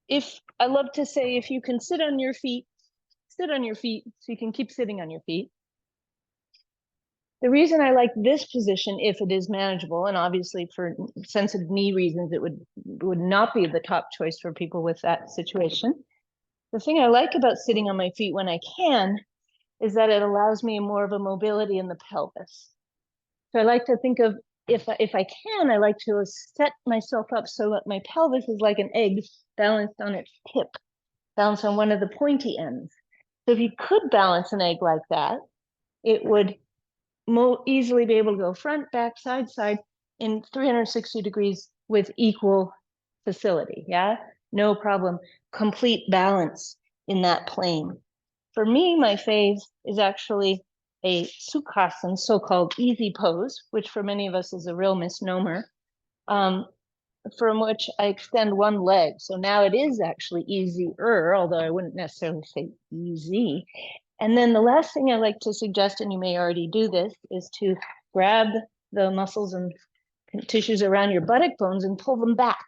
if I love to say, if you can sit on your feet, sit on your feet so you can keep sitting on your feet. The reason I like this position, if it is manageable, and obviously for sensitive knee reasons, it would not be the top choice for people with that situation. The thing I like about sitting on my feet when I can is that it allows me more of a mobility in the pelvis. So I like to think of, if I can, I like to set myself up so that my pelvis is like an egg balanced on its tip, balanced on one of the pointy ends. So if you could balance an egg like that, it would easily be able to go front, back, side, side in 360 degrees with equal facility. Yeah, no problem. Complete balance in that plane. For me, my fave is actually a Sukhasana, so-called easy pose, which for many of us is a real misnomer, from which I extend one leg. So now it is actually easier, although I wouldn't necessarily say easy. And then the last thing I like to suggest, and you may already do this, is to grab the muscles and tissues around your buttock bones and pull them back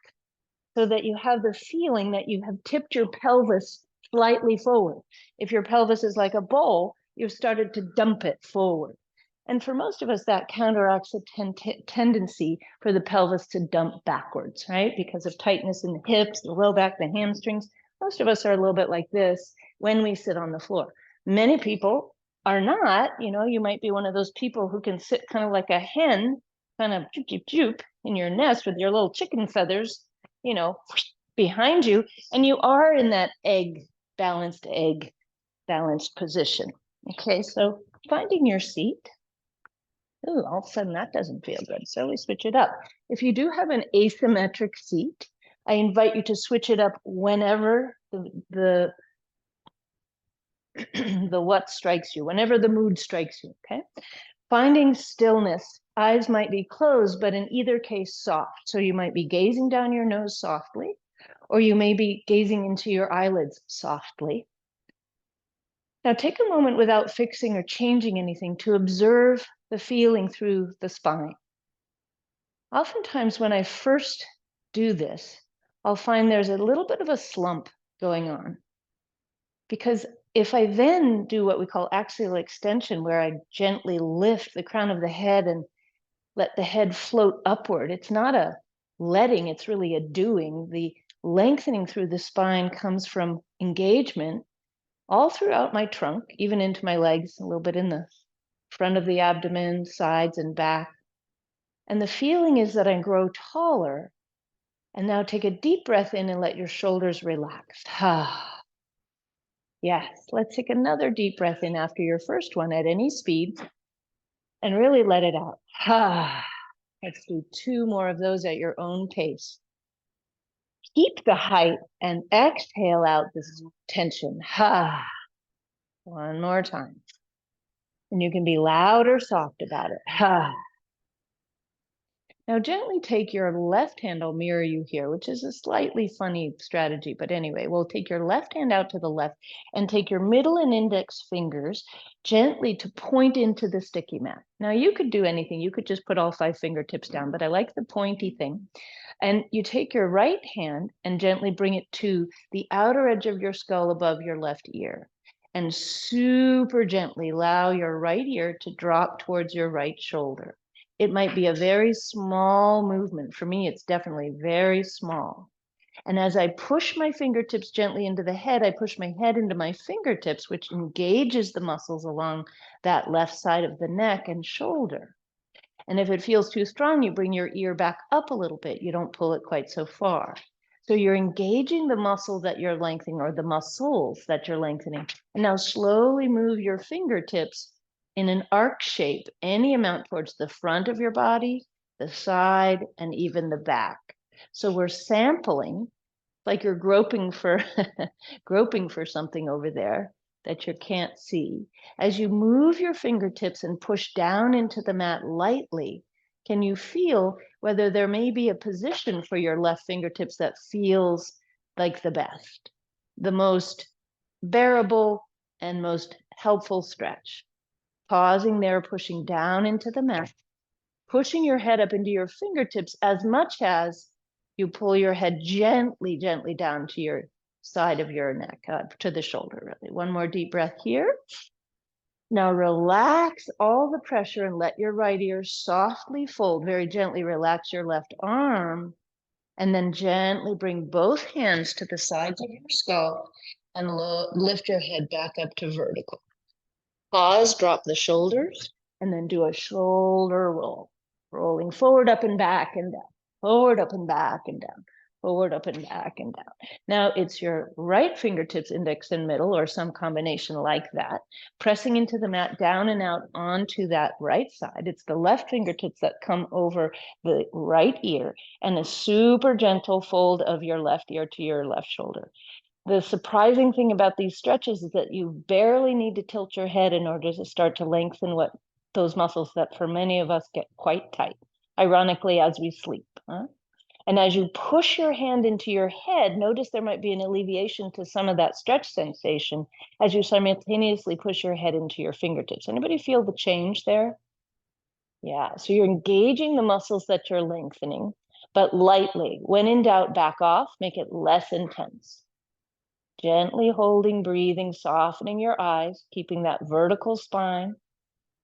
so that you have the feeling that you have tipped your pelvis slightly forward. If your pelvis is like a bowl, you've started to dump it forward. And for most of us, that counteracts a tendency for the pelvis to dump backwards, right? Because of tightness in the hips, the low back, the hamstrings. Most of us are a little bit like this when we sit on the floor. Many people are not. You might be one of those people who can sit kind of like a hen, kind of joop in your nest with your little chicken feathers, behind you, and you are in that egg balanced position. Okay, so finding your seat. Ooh, all of a sudden that doesn't feel good. So we switch it up. If you do have an asymmetric seat, I invite you to switch it up whenever the what strikes you, whenever the mood strikes you. Okay. Finding stillness. Eyes might be closed, but in either case, soft. So you might be gazing down your nose softly, or you may be gazing into your eyelids softly. Now take a moment without fixing or changing anything to observe the feeling through the spine. Oftentimes when I first do this, I'll find there's a little bit of a slump going on. Because if I then do what we call axial extension, where I gently lift the crown of the head and let the head float upward, it's not a letting, it's really a doing. The lengthening through the spine comes from engagement all throughout my trunk, even into my legs, a little bit in the front of the abdomen, sides and back. And the feeling is that I grow taller. And now take a deep breath in and let your shoulders relax. Yes, let's take another deep breath in after your first one at any speed and really let it out. Let's do 2 more of those at your own pace. Keep the height and exhale out this tension. One more time. And you can be loud or soft about it. Now gently take your left hand, I'll mirror you here, which is a slightly funny strategy, but anyway, we'll take your left hand out to the left and take your middle and index fingers gently to point into the sticky mat. Now you could do anything, you could just put all 5 fingertips down, but I like the pointy thing. And you take your right hand and gently bring it to the outer edge of your skull above your left ear. And super gently allow your right ear to drop towards your right shoulder. It might be a very small movement. For me, it's definitely very small. And as I push my fingertips gently into the head, I push my head into my fingertips, which engages the muscles along that left side of the neck and shoulder. And if it feels too strong, you bring your ear back up a little bit. You don't pull it quite so far. So you're engaging the muscle that you're lengthening, or the muscles that you're lengthening. And now slowly move your fingertips in an arc shape, any amount towards the front of your body, the side, and even the back. So we're sampling, like you're groping for groping for something over there that you can't see. As you move your fingertips and push down into the mat lightly, can you feel whether there may be a position for your left fingertips that feels like the best, the most bearable and most helpful stretch? Pausing there, pushing down into the mat, pushing your head up into your fingertips as much as You pull your head gently, gently down to your side of your neck, to the shoulder, really. One more deep breath here. Now relax all the pressure and let your right ear softly fold. Very gently relax your left arm. And then gently bring both hands to the sides of your skull and lift your head back up to vertical. Pause, drop the shoulders, and then do a shoulder roll. Rolling forward, up and back and down. Forward, up and back and down. Forward, up and back and down. Now it's your right fingertips, index and middle, or some combination like that, pressing into the mat, down and out onto that right side. It's the left fingertips that come over the right ear, and a super gentle fold of your left ear to your left shoulder. The surprising thing about these stretches is that you barely need to tilt your head in order to start to lengthen those muscles that for many of us get quite tight, ironically, as we sleep. And as you push your hand into your head, notice there might be an alleviation to some of that stretch sensation as you simultaneously push your head into your fingertips. Anybody feel the change there? Yeah, so you're engaging the muscles that you're lengthening, but lightly. When in doubt, back off, make it less intense. Gently holding, breathing, softening your eyes, keeping that vertical spine,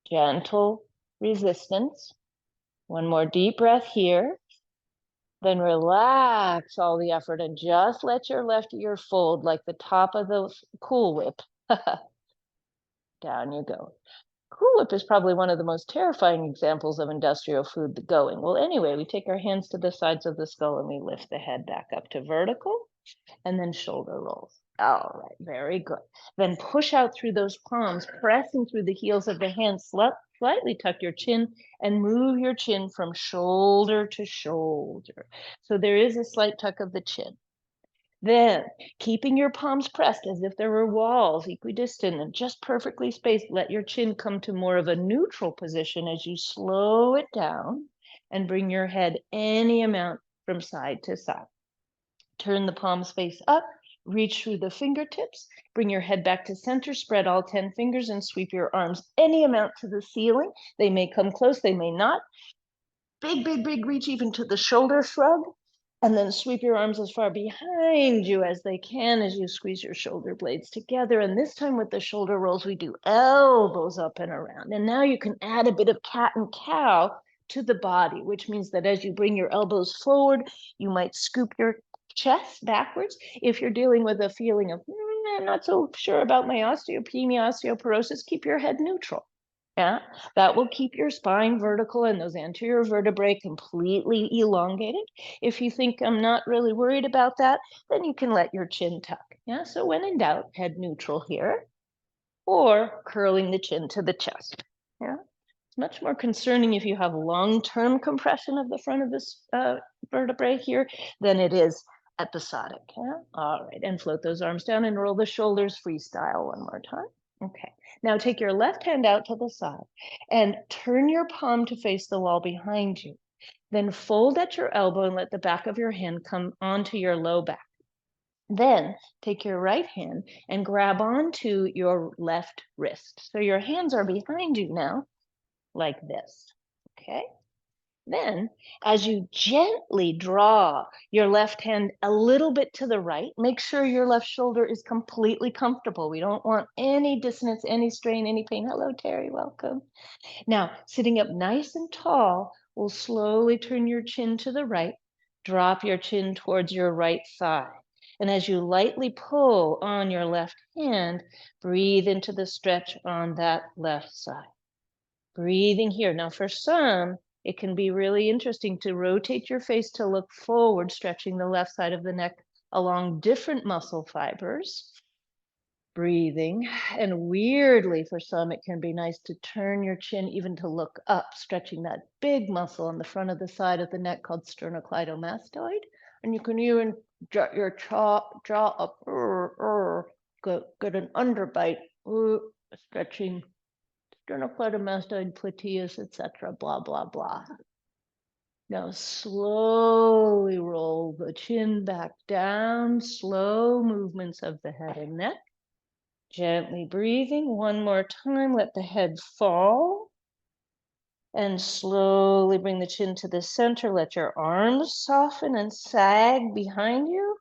gentle resistance. One more deep breath here. Then relax all the effort and just let your left ear fold like the top of the Cool Whip. Down you go. Cool Whip is probably one of the most terrifying examples of industrial food going. Well, anyway, we take our hands to the sides of the skull and we lift the head back up to vertical, and then shoulder rolls. All right, very good. Then push out through those palms, pressing through the heels of the hands, slightly tuck your chin and move your chin from shoulder to shoulder. So there is a slight tuck of the chin. Then, keeping your palms pressed as if there were walls, equidistant and just perfectly spaced, let your chin come to more of a neutral position as you slow it down and bring your head any amount from side to side. Turn the palms face up, reach through the fingertips, bring your head back to center, spread all 10 fingers and sweep your arms any amount to the ceiling. They may come close, they may not. Big, big, big reach even to the shoulder shrug, and then sweep your arms as far behind you as they can as you squeeze your shoulder blades together. And this time with the shoulder rolls, we do elbows up and around. And now you can add a bit of cat and cow to the body, which means that as you bring your elbows forward, you might scoop your chest backwards. If you're dealing with a feeling of, I'm not so sure about my osteopenia, osteoporosis, keep your head neutral. Yeah, that will keep your spine vertical and those anterior vertebrae completely elongated. If you think I'm not really worried about that, then you can let your chin tuck. Yeah, so when in doubt, head neutral here, or curling the chin to the chest. Yeah, it's much more concerning if you have long-term compression of the front of this vertebrae here than it is episodic. Yeah, all right, and float those arms down and roll the shoulders freestyle one more time. Okay, now take your left hand out to the side and turn your palm to face the wall behind you. Then fold at your elbow and let the back of your hand come onto your low back. Then take your right hand and grab onto your left wrist. So your hands are behind you now, like this, okay? Then, as you gently draw your left hand a little bit to the right, make sure your left shoulder is completely comfortable. We don't want any dissonance, any strain, any pain. Hello, Terry, welcome. Now, sitting up nice and tall, we'll slowly turn your chin to the right, drop your chin towards your right thigh. And as you lightly pull on your left hand, breathe into the stretch on that left side. Breathing here. Now, for some, it can be really interesting to rotate your face to look forward, stretching the left side of the neck along different muscle fibers. Breathing. And weirdly, for some, it can be nice to turn your chin even to look up, stretching that big muscle on the front of the side of the neck called sternocleidomastoid. And you can even jut your jaw up, get an underbite, stretching sternocleidomastoid, gluteus, etc., blah, blah, blah. Now slowly roll the chin back down, slow movements of the head and neck. Gently breathing one more time, let the head fall. And slowly bring the chin to the center. Let your arms soften and sag behind you.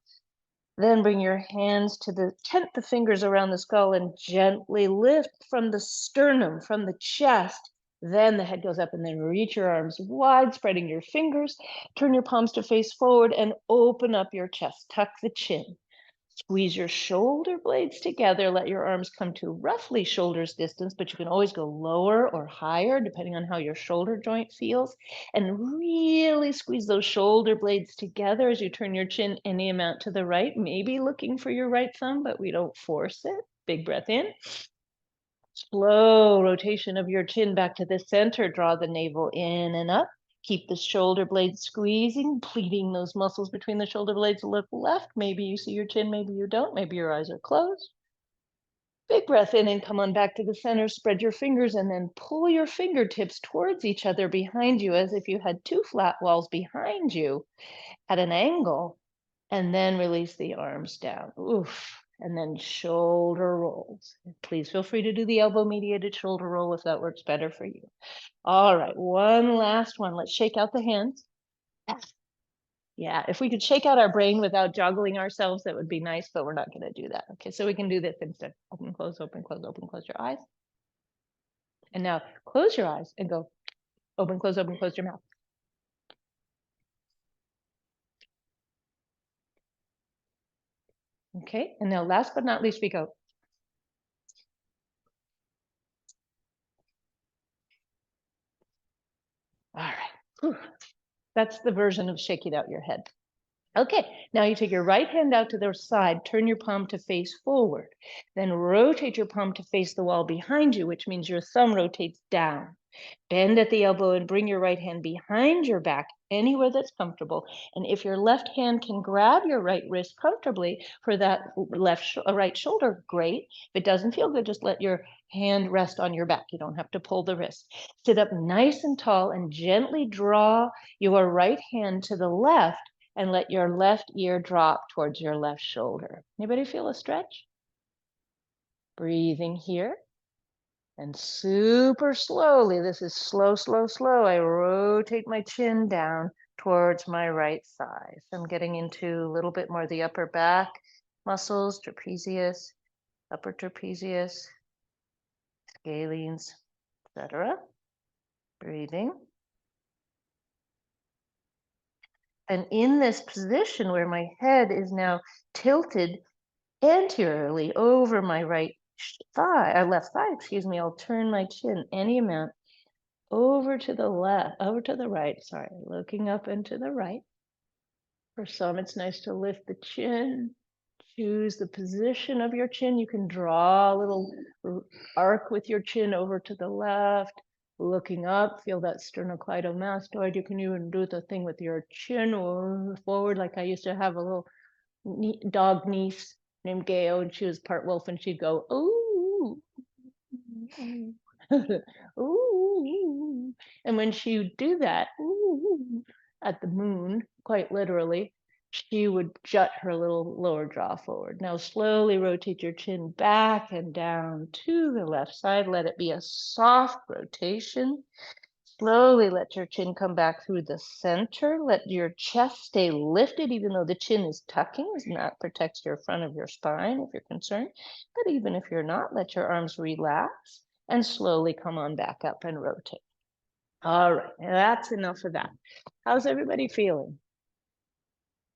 Then bring your hands to tent the fingers around the skull and gently lift from the sternum, from the chest. Then the head goes up, and then reach your arms wide, spreading your fingers. Turn your palms to face forward and open up your chest. Tuck the chin. Squeeze your shoulder blades together. Let your arms come to roughly shoulders distance, but you can always go lower or higher depending on how your shoulder joint feels. And really squeeze those shoulder blades together as you turn your chin any amount to the right, maybe looking for your right thumb, but we don't force it. Big breath in. Slow rotation of your chin back to the center. Draw the navel in and up. Keep the shoulder blades squeezing, pleating those muscles between the shoulder blades. Look left. Maybe you see your chin, maybe you don't. Maybe your eyes are closed. Big breath in and come on back to the center. Spread your fingers and then pull your fingertips towards each other behind you as if you had two flat walls behind you at an angle. And then release the arms down. Oof. And then shoulder rolls. Please feel free to do the elbow mediated shoulder roll if that works better for you. All right, one last one. Let's shake out the hands. Yeah, if we could shake out our brain without juggling ourselves, that would be nice, but we're not going to do that. Okay, so we can do this instead. Open, close, open, close, open, close your eyes. And now close your eyes and go open, close your mouth. Okay, and now last but not least, we go. All right. Whew. That's the version of shaking out your head. Okay, now you take your right hand out to the side, turn your palm to face forward, then rotate your palm to face the wall behind you, which means your thumb rotates down. Bend at the elbow and bring your right hand behind your back, anywhere that's comfortable. And if your left hand can grab your right wrist comfortably for that right shoulder, great. If it doesn't feel good, just let your hand rest on your back. You don't have to pull the wrist. Sit up nice and tall and gently draw your right hand to the left and let your left ear drop towards your left shoulder. Anybody feel a stretch? Breathing here. And super slowly, this is slow, slow, slow, I rotate my chin down towards my right thigh. So I'm getting into a little bit more the upper back muscles, trapezius, upper trapezius, scalenes, etc. Breathing. And in this position where my head is now tilted anteriorly over my right thigh, left thigh, excuse me, I'll turn my chin any amount over to the left, over to the right, sorry, looking up and to the right. For some, it's nice to lift the chin, choose the position of your chin. You can draw a little arc with your chin over to the left, looking up, feel that sternocleidomastoid. You can even do the thing with your chin forward, like I used to have a little dog niece named Gayo, and she was part wolf, and she'd go, ooh. Ooh. And when she would do that, ooh, at the moon, quite literally, she would jut her little lower jaw forward. Now slowly rotate your chin back and down to the left side. Let it be a soft rotation. Slowly let your chin come back through the center. Let your chest stay lifted, even though the chin is tucking, and that protects your front of your spine if you're concerned. But even if you're not, let your arms relax and slowly come on back up and rotate. All right, that's enough of that. How's everybody feeling?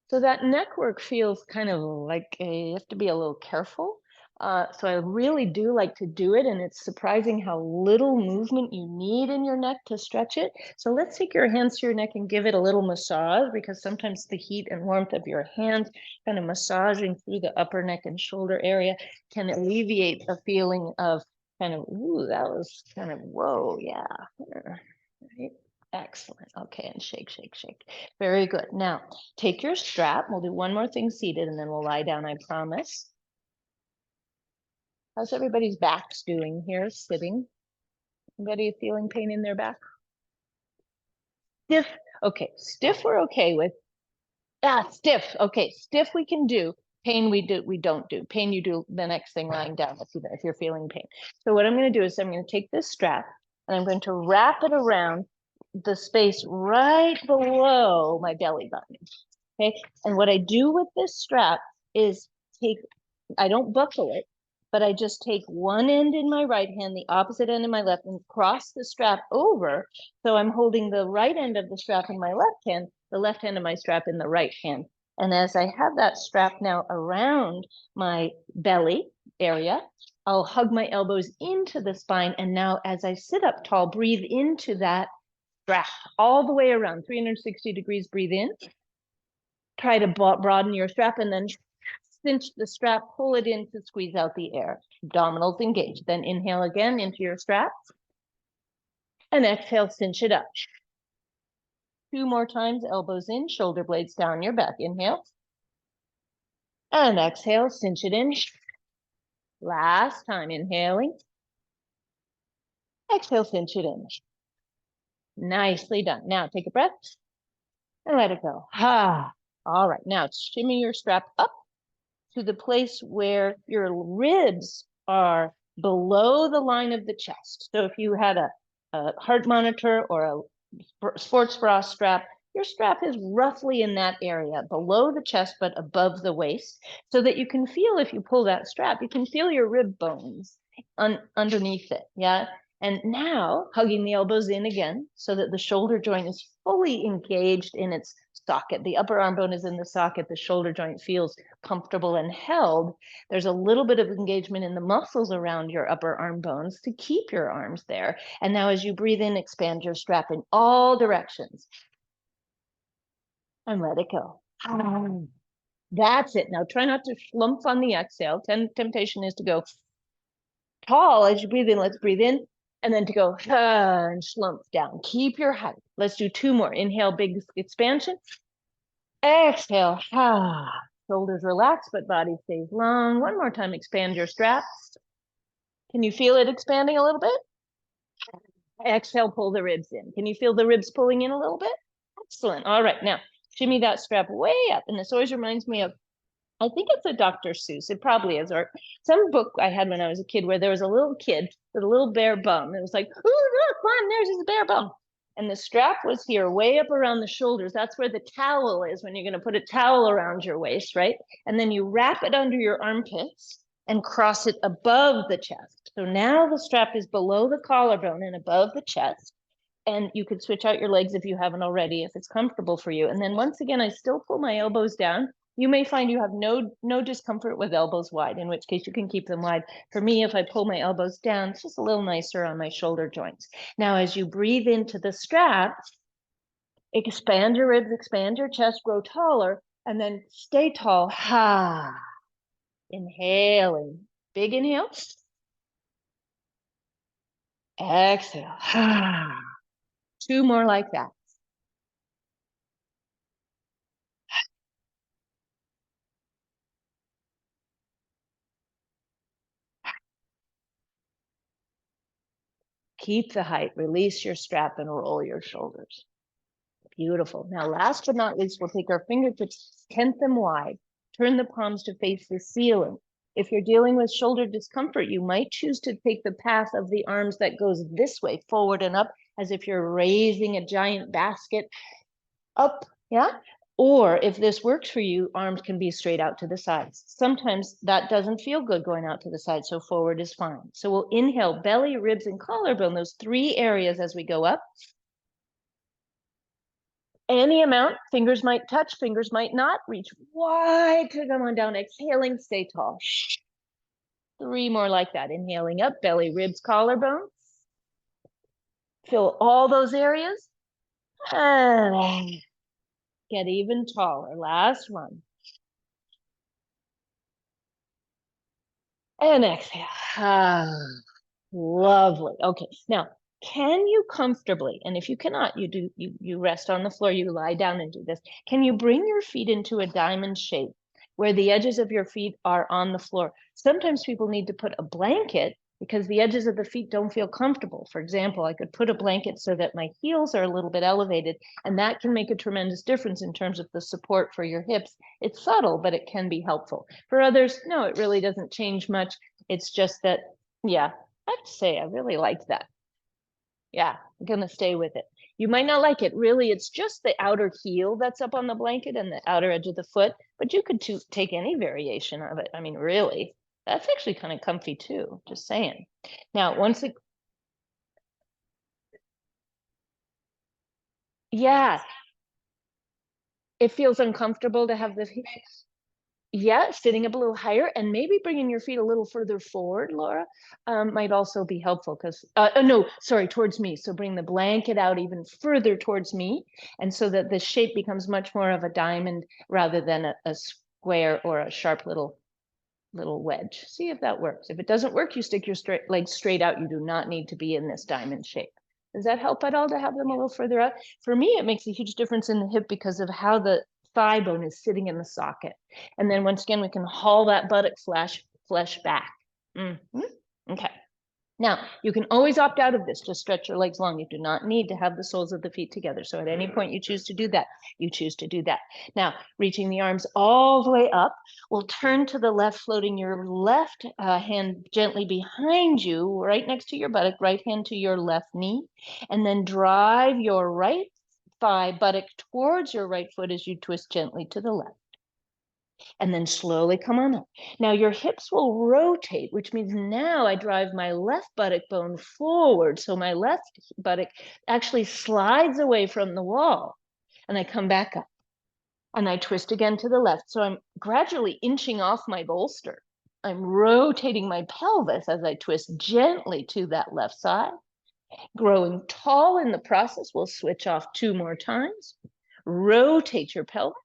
So that neck work feels kind of like you have to be a little careful. So I really do like to do it, and it's surprising how little movement you need in your neck to stretch it. So let's take your hands to your neck and give it a little massage, because sometimes the heat and warmth of your hands kind of massaging through the upper neck and shoulder area can alleviate a feeling of kind of, ooh, that was kind of, whoa, yeah. Right. Excellent. Okay, and shake, shake, shake. Very good. Now, take your strap. We'll do one more thing seated, and then we'll lie down, I promise. How's everybody's backs doing here, sitting? Anybody feeling pain in their back? Stiff. Okay, stiff we're okay with. Stiff. Okay, stiff we can do. Pain we don't do. Pain you do the next thing lying down if you're feeling pain. So what I'm going to do is I'm going to take this strap. and I'm going to wrap it around the space right below my belly button. Okay, and what I do with this strap is I don't buckle it, but I just take one end in my right hand, the opposite end in my left, and cross the strap over. So I'm holding the right end of the strap in my left hand, the left hand of my strap in the right hand. And as I have that strap now around my belly area, I'll hug my elbows into the spine. And now as I sit up tall, breathe into that strap all the way around, 360 degrees, breathe in. Try to broaden your strap and then cinch the strap, pull it in to squeeze out the air. Abdominals engaged. Then inhale again into your strap. And exhale, cinch it up. 2 more times, elbows in, shoulder blades down your back. Inhale. And exhale, cinch it in. Last time, inhaling. Exhale, cinch it in. Nicely done. Now take a breath and let it go. All right, now shimmy your strap up to the place where your ribs are below the line of the chest. So if you had a heart monitor or a sports bra strap, your strap is roughly in that area, below the chest, but above the waist, so that you can feel, if you pull that strap, you can feel your rib bones underneath it, yeah? And now, hugging the elbows in again, so that the shoulder joint is fully engaged in its socket. The upper arm bone is in the socket, the shoulder joint feels comfortable and held. There's a little bit of engagement in the muscles around your upper arm bones to keep your arms there. And now as you breathe in, expand your strap in all directions. And let it go. That's it. Now try not to slump on the exhale. Temptation is to go tall as you breathe in. Let's breathe in. And then to go and slump down. Keep your height. Let's do 2 more. Inhale, big expansion. Exhale. Shoulders relax, but body stays long. 1 more time. Expand your straps. Can you feel it expanding a little bit? Exhale, pull the ribs in. Can you feel the ribs pulling in a little bit? Excellent. All right. Now, shimmy that strap way up. And this always reminds me of, I think it's a Dr. Seuss. It probably is. Or some book I had when I was a kid where there was a little kid with a little bare bum. It was like, oh, look, Mom, there's his bare bum. And the strap was here, way up around the shoulders. That's where the towel is when you're going to put a towel around your waist, right? And then you wrap it under your armpits and cross it above the chest. So now the strap is below the collarbone and above the chest. And you could switch out your legs if you haven't already, if it's comfortable for you. And then once again, I still pull my elbows down. You may find you have no discomfort with elbows wide, in which case you can keep them wide. For me, if I pull my elbows down, it's just a little nicer on my shoulder joints. Now, as you breathe into the strap, expand your ribs, expand your chest, grow taller, and then stay tall. Inhaling. Big inhale. Exhale. 2 more like that. Keep the height, release your strap and roll your shoulders. Beautiful. Now, last but not least, we'll take our fingertips, tent them wide, turn the palms to face the ceiling. If you're dealing with shoulder discomfort, you might choose to take the path of the arms that goes this way, forward and up, as if you're raising a giant basket up, yeah? Or if this works for you, arms can be straight out to the sides. Sometimes that doesn't feel good going out to the side, so forward is fine. So we'll inhale, belly, ribs, and collarbone, those 3 areas as we go up. Any amount, fingers might touch, fingers might not. Reach wide to come on down. Exhaling, stay tall. 3 more like that. Inhaling up, belly, ribs, collarbone. Fill all those areas. And get even taller. Last one. And exhale. Lovely. Okay, now, can you comfortably, and if you cannot, you rest on the floor, you lie down and do this. Can you bring your feet into a diamond shape where the edges of your feet are on the floor? Sometimes people need to put a blanket because the edges of the feet don't feel comfortable. For example, I could put a blanket so that my heels are a little bit elevated, and that can make a tremendous difference in terms of the support for your hips. It's subtle, but it can be helpful. For others, no, it really doesn't change much. It's just that, yeah, I have to say, I really like that. Yeah, I'm gonna stay with it. You might not like it. Really, it's just the outer heel that's up on the blanket and the outer edge of the foot, but you could take any variation of it. I mean, really, that's actually kind of comfy too, just saying. Now, yeah, it feels uncomfortable to have the yeah, sitting up a little higher and maybe bringing your feet a little further forward, Laura, might also be helpful because, no, sorry, towards me. So bring the blanket out even further towards me. And so that the shape becomes much more of a diamond rather than a square or a sharp little wedge. See if that works. If it doesn't work, you stick your legs straight out. You do not need to be in this diamond shape. Does that help at all to have them a little further out? For me, it makes a huge difference in the hip because of how the thigh bone is sitting in the socket. And then once again, we can haul that buttock flesh back. Okay. Now, you can always opt out of this. Just stretch your legs long. You do not need to have the soles of the feet together. So at any point you choose to do that, you choose to do that. Now, reaching the arms all the way up, we'll turn to the left, floating your left hand gently behind you, right next to your buttock, right hand to your left knee, and then drive your right thigh buttock towards your right foot as you twist gently to the left. And then slowly come on up. Now your hips will rotate, which means now I drive my left buttock bone forward. So my left buttock actually slides away from the wall and I come back up and I twist again to the left. So I'm gradually inching off my bolster. I'm rotating my pelvis as I twist gently to that left side. Growing tall in the process, we'll switch off 2 more times. Rotate your pelvis.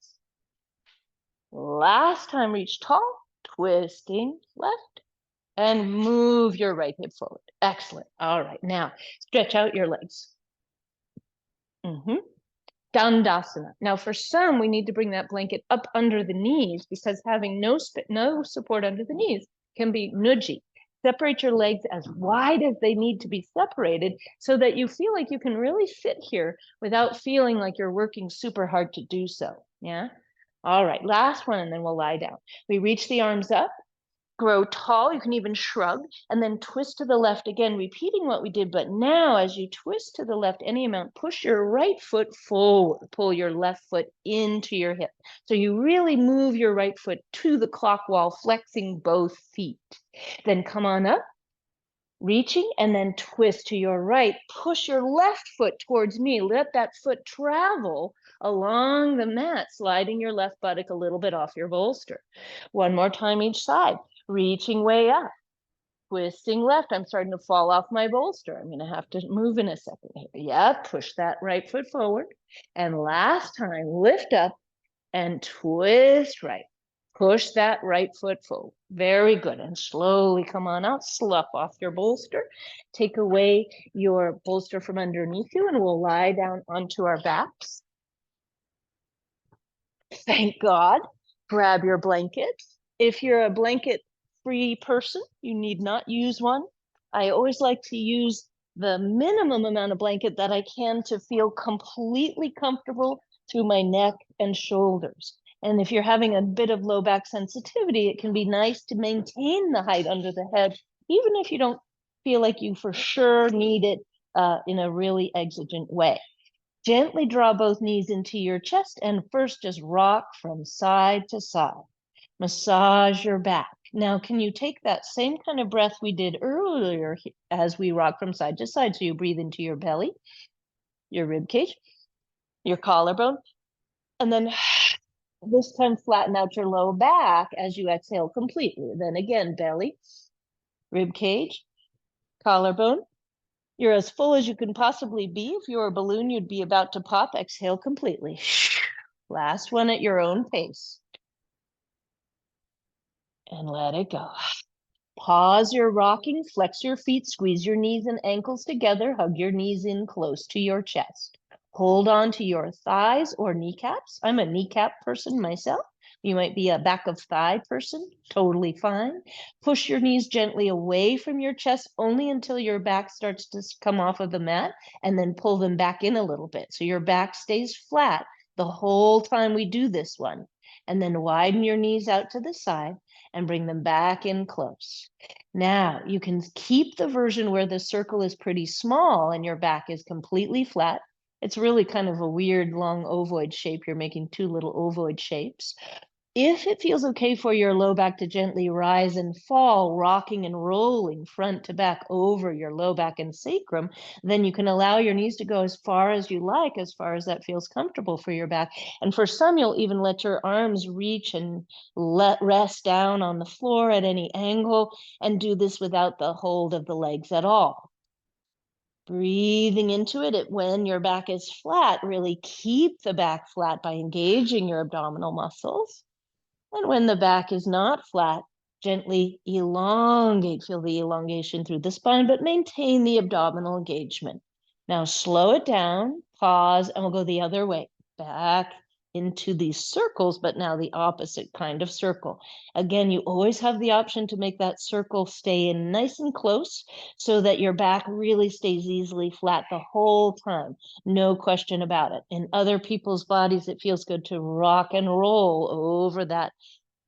Last time, reach tall, twisting left, and move your right hip forward. Excellent. All right, now stretch out your legs. Dandasana. Now, for some, we need to bring that blanket up under the knees because having no support under the knees can be nudgy. Separate your legs as wide as they need to be separated so that you feel like you can really sit here without feeling like you're working super hard to do so. Yeah. All right, last one, and then we'll lie down. We reach the arms up, grow tall. You can even shrug, and then twist to the left again, repeating what we did. But now, as you twist to the left any amount, push your right foot forward, pull your left foot into your hip. So you really move your right foot to the clock wall, flexing both feet. Then come on up, reaching, and then twist to your right. Push your left foot towards me. Let that foot travel along the mat, sliding your left buttock a little bit off your bolster. One more time each side, reaching way up, twisting left. I'm starting to fall off my bolster. I'm going to have to move in a second here. Yeah, push that right foot forward. And last time, lift up and twist right. Push that right foot forward. Very good. And slowly come on out, slough off your bolster. Take away your bolster from underneath you, and we'll lie down onto our backs. Thank God. Grab your blanket. If you're a blanket-free person, you need not use one. I always like to use the minimum amount of blanket that I can to feel completely comfortable through my neck and shoulders. And if you're having a bit of low back sensitivity, it can be nice to maintain the height under the head, even if you don't feel like you for sure need it in a really exigent way. Gently draw both knees into your chest and first just rock from side to side. Massage your back. Now, can you take that same kind of breath we did earlier as we rock from side to side? So you breathe into your belly, your rib cage, your collarbone, and then this time flatten out your low back as you exhale completely. Then again, belly, rib cage, collarbone. You're as full as you can possibly be. If you were a balloon, you'd be about to pop. Exhale completely. Last one at your own pace. And let it go. Pause your rocking, flex your feet, squeeze your knees and ankles together, hug your knees in close to your chest. Hold on to your thighs or kneecaps. I'm a kneecap person myself. You might be a back of thigh person, totally fine. Push your knees gently away from your chest only until your back starts to come off of the mat, and then pull them back in a little bit. So your back stays flat the whole time we do this one. And then widen your knees out to the side and bring them back in close. Now you can keep the version where the circle is pretty small and your back is completely flat. It's really kind of a weird long ovoid shape. You're making two little ovoid shapes. If it feels okay for your low back to gently rise and fall, rocking and rolling front to back over your low back and sacrum, then you can allow your knees to go as far as you like, as far as that feels comfortable for your back. And for some, you'll even let your arms reach and let rest down on the floor at any angle, and do this without the hold of the legs at all. Breathing into it when your back is flat, really keep the back flat by engaging your abdominal muscles. And when the back is not flat, gently elongate. Feel the elongation through the spine, but maintain the abdominal engagement. Now slow it down, pause, and we'll go the other way. Back into these circles, but now the opposite kind of circle. Again, you always have the option to make that circle stay in nice and close so that your back really stays easily flat the whole time. No question about it. In other people's bodies, it feels good to rock and roll over that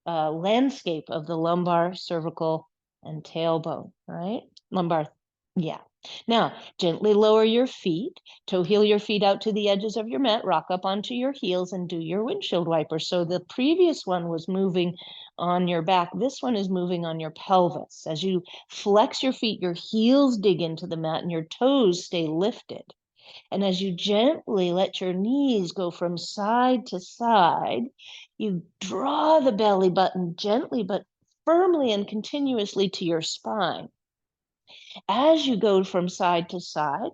landscape of the lumbar, cervical, and tailbone, right? Lumbar, yeah. Now, gently lower your feet, toe heel your feet out to the edges of your mat, rock up onto your heels, and do your windshield wiper. So the previous one was moving on your back. This one is moving on your pelvis. As you flex your feet, your heels dig into the mat and your toes stay lifted. And as you gently let your knees go from side to side, you draw the belly button gently but firmly and continuously to your spine. As you go from side to side,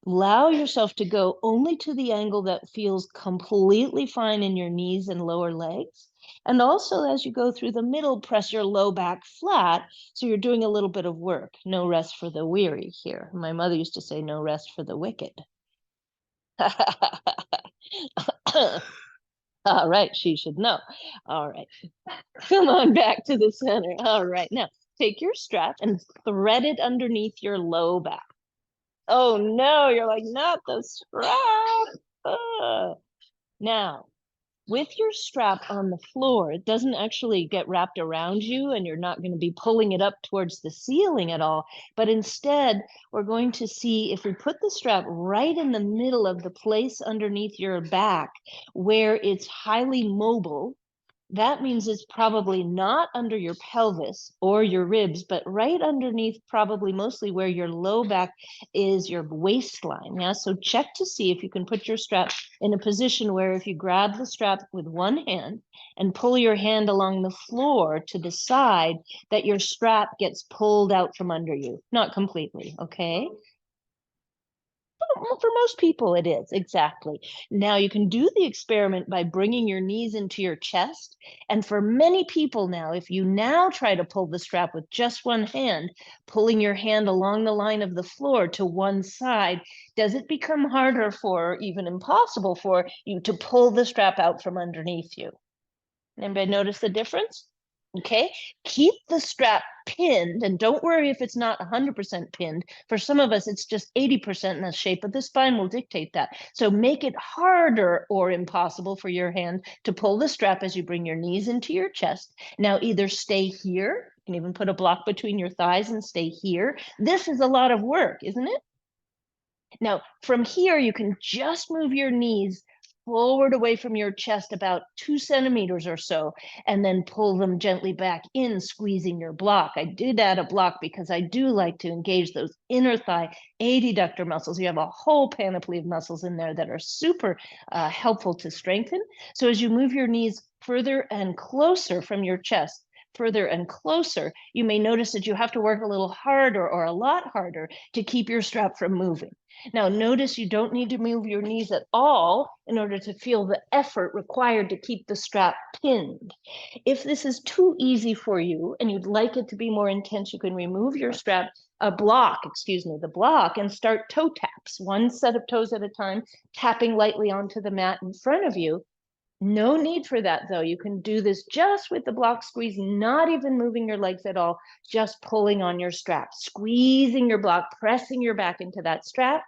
allow yourself to go only to the angle that feels completely fine in your knees and lower legs. And also, as you go through the middle, press your low back flat. So you're doing a little bit of work. No rest for the weary here. My mother used to say, no rest for the wicked. All right, she should know. All right, come on back to the center. All right, now take your strap and thread it underneath your low back. Oh no, you're like, not the strap. Now, with your strap on the floor, it doesn't actually get wrapped around you and you're not going to be pulling it up towards the ceiling at all. But instead, we're going to see if we put the strap right in the middle of the place underneath your back where it's highly mobile. That means it's probably not under your pelvis or your ribs, but right underneath, probably mostly where your low back is, your waistline. Yeah, so check to see if you can put your strap in a position where if you grab the strap with one hand and pull your hand along the floor to the side, that your strap gets pulled out from under you. Not completely, okay? For most people, it is, exactly. Now, you can do the experiment by bringing your knees into your chest. And for many people now, if you now try to pull the strap with just one hand, pulling your hand along the line of the floor to one side, does it become harder for, even impossible for you to pull the strap out from underneath you? Anybody notice the difference? Okay, keep the strap pinned and don't worry if it's not 100% pinned. For some of us, it's just 80% in the shape of the spine will dictate that. So make it harder or impossible for your hand to pull the strap as you bring your knees into your chest. Now either stay here, you can even put a block between your thighs and stay here. This is a lot of work, isn't it? Now from here, you can just move your knees forward away from your chest about 2 centimeters or so, and then pull them gently back in, squeezing your block. I did add a block because I do like to engage those inner thigh adductor muscles. You have a whole panoply of muscles in there that are super helpful to strengthen. So as you move your knees further and closer from your chest, further and closer, you may notice that you have to work a little harder or a lot harder to keep your strap from moving. Now, notice you don't need to move your knees at all in order to feel the effort required to keep the strap pinned. If this is too easy for you and you'd like it to be more intense, you can remove your strap, the block, and start toe taps, one set of toes at a time, tapping lightly onto the mat in front of you. No need for that, though. You can do this just with the block squeeze, not even moving your legs at all, just pulling on your strap, squeezing your block, pressing your back into that strap.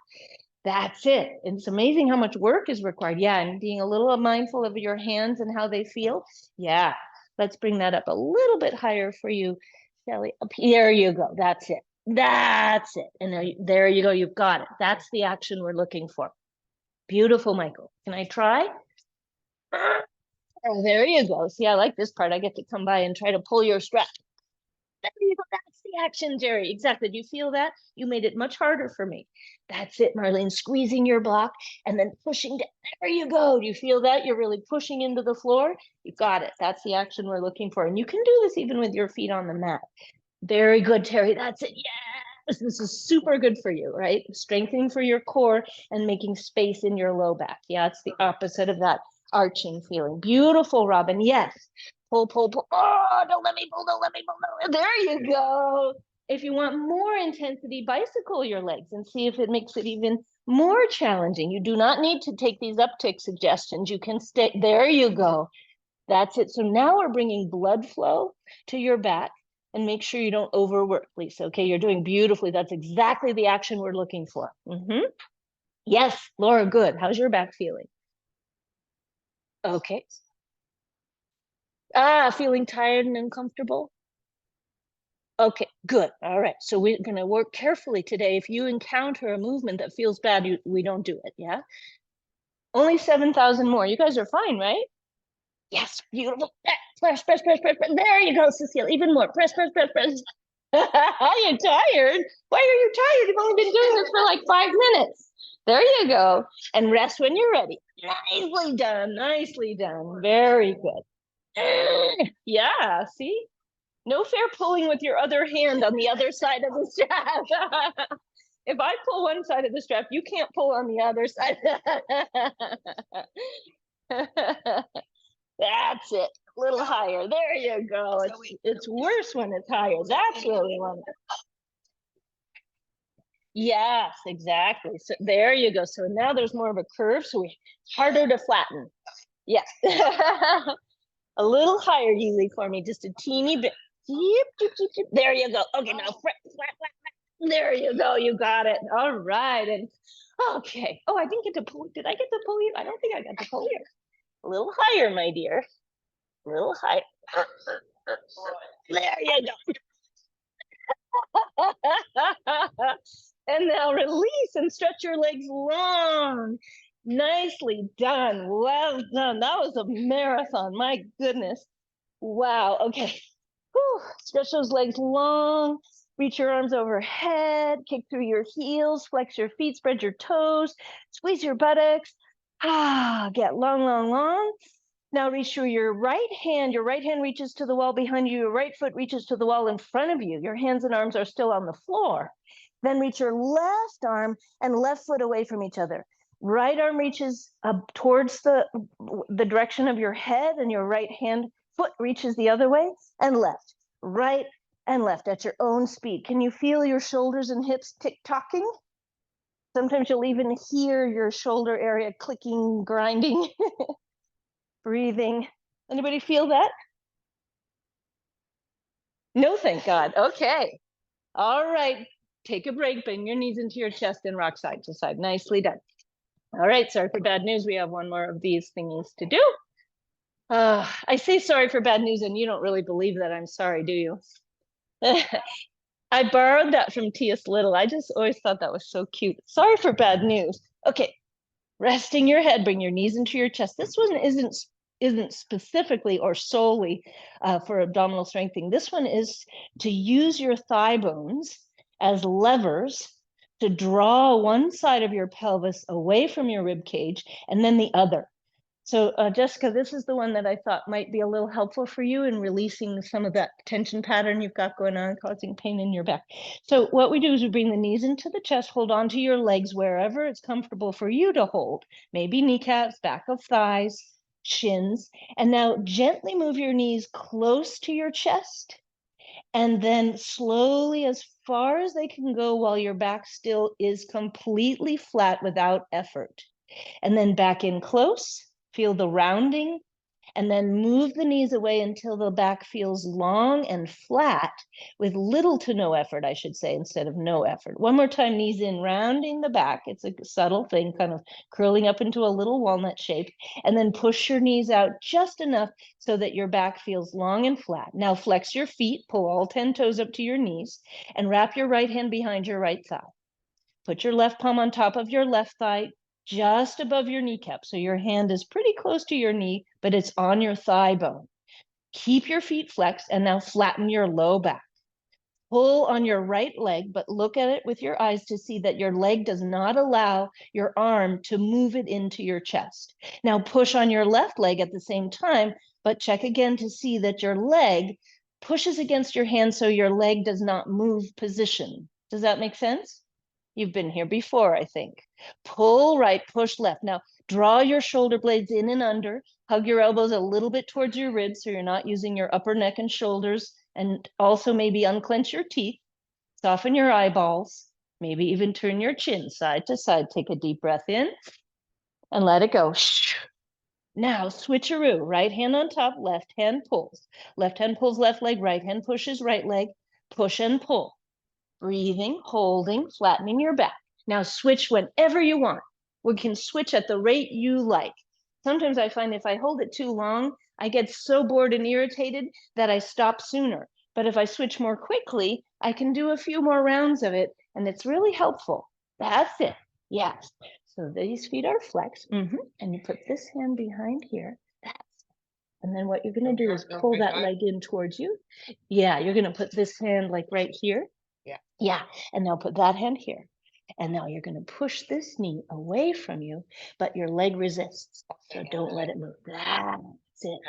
That's it. It's amazing how much work is required. Yeah, and being a little mindful of your hands and how they feel. Yeah, Let's bring that up a little bit higher for you, Shelly. Up here you go. That's it. That's it. And there you go. You've got it. That's the action we're looking for. Beautiful, Michael. Can I try? Oh, there you go. See, I like this part. I get to come by and try to pull your strap. There you go. That's the action, Jerry. Exactly. Do you feel that? You made it much harder for me. That's it, Marlene. Squeezing your block and then pushing down. There you go. Do you feel that? You're really pushing into the floor. You got it. That's the action we're looking for. And you can do this even with your feet on the mat. Very good, Terry. That's it. Yes. This is super good for you, right? Strengthening for your core and making space in your low back. Yeah, it's the opposite of that arching feeling. Beautiful, Robin. Yes. Pull, pull, pull. Oh, don't let me pull, don't let me pull. There you go. If you want more intensity, bicycle your legs and see if it makes it even more challenging. You do not need to take these uptick suggestions. You can stay. There you go. That's it. So now we're bringing blood flow to your back and make sure you don't overwork, Lisa. Okay, you're doing beautifully. That's exactly the action we're looking for. Yes, Laura, good. How's your back feeling? Okay. Feeling tired and uncomfortable? Okay, good. All right. So we're going to work carefully today. If you encounter a movement that feels bad, we don't do it. Yeah. Only 7,000 more. You guys are fine, right? Yes. Beautiful. Press, press, press, press, press. There you go, Cecile. Even more. Press, press, press, press. You're tired. Why are you tired? You've only been doing this for like 5 minutes. There you go. And rest when you're ready. Nicely done. Nicely done. Very good. Yeah. See? No fair pulling with your other hand on the other side of the strap. If I pull one side of the strap, you can't pull on the other side. That's it. A little higher. There you go. It's worse when it's higher. That's where we want it. Yes, exactly. So there you go. So now there's more of a curve, so it's harder to flatten. Yes. A little higher, Yuli, for me, just a teeny bit. There you go. Okay, now flat, flat, flat. There you go. You got it. All right. And okay. Oh, I didn't get to pull. Did I get to pull you? I don't think I got to pull you. A little higher, my dear. A little higher. There you go. And now release and stretch your legs long. Nicely done. Well done. That was a marathon. My goodness. Wow. Okay. Whew. Stretch those legs long. Reach your arms overhead. Kick through your heels. Flex your feet. Spread your toes. Squeeze your buttocks. Get long, long, long. Now reach through your right hand. Your right hand reaches to the wall behind you. Your right foot reaches to the wall in front of you. Your hands and arms are still on the floor. Then reach your left arm and left foot away from each other. Right arm reaches towards the direction of your head, and your right hand foot reaches the other way, and left, right, and left at your own speed. Can you feel your shoulders and hips tick-tocking? Sometimes you'll even hear your shoulder area clicking, grinding, breathing. Anybody feel that? No, thank God. Okay. All right. Take a break, bring your knees into your chest and rock side to side. Nicely done. All right, sorry for bad news. We have one more of these thingies to do. I say sorry for bad news, and you don't really believe that I'm sorry, do you? I borrowed that from T.S. Little. I just always thought that was so cute. Sorry for bad news. Okay, resting your head, bring your knees into your chest. This one isn't specifically or solely for abdominal strengthening. This one is to use your thigh bones as levers to draw one side of your pelvis away from your rib cage and then the other. So Jessica, this is the one that I thought might be a little helpful for you in releasing some of that tension pattern you've got going on, causing pain in your back. So what we do is we bring the knees into the chest, hold on to your legs wherever it's comfortable for you to hold, maybe kneecaps, back of thighs, shins, and now gently move your knees close to your chest, and then slowly as far as they can go while your back still is completely flat without effort. And then back in close, feel the rounding, And then move the knees away until the back feels long and flat with little to no effort, I should say, instead of no effort. One more time, knees in, rounding the back. It's a subtle thing, kind of curling up into a little walnut shape. And then push your knees out just enough so that your back feels long and flat. Now flex your feet, pull all 10 toes up to your knees, and wrap your right hand behind your right thigh. Put your left palm on top of your left thigh, just above your kneecap. So your hand is pretty close to your knee, but it's on your thigh bone. Keep your feet flexed and now flatten your low back. Pull on your right leg, but look at it with your eyes to see that your leg does not allow your arm to move it into your chest. Now push on your left leg at the same time, but check again to see that your leg pushes against your hand so your leg does not move position. Does that make sense? You've been here before, I think. Pull right, push left. Now, draw your shoulder blades in and under. Hug your elbows a little bit towards your ribs so you're not using your upper neck and shoulders. And also maybe unclench your teeth. Soften your eyeballs. Maybe even turn your chin side to side. Take a deep breath in and let it go. Now, switcheroo. Right hand on top, left hand pulls. Left hand pulls left leg, right hand pushes right leg. Push and pull. Breathing, holding, flattening your back. Now switch whenever you want. We can switch at the rate you like. Sometimes I find if I hold it too long, I get so bored and irritated that I stop sooner. But if I switch more quickly, I can do a few more rounds of it, and it's really helpful. That's it. Yes. So these feet are flexed. And you put this hand behind here. And then what you're going to do is pull that leg in towards you. Yeah, you're going to put this hand like right here. Yeah, and now put that hand here. And now you're going to push this knee away from you, but your leg resists. So don't let it move. That's it.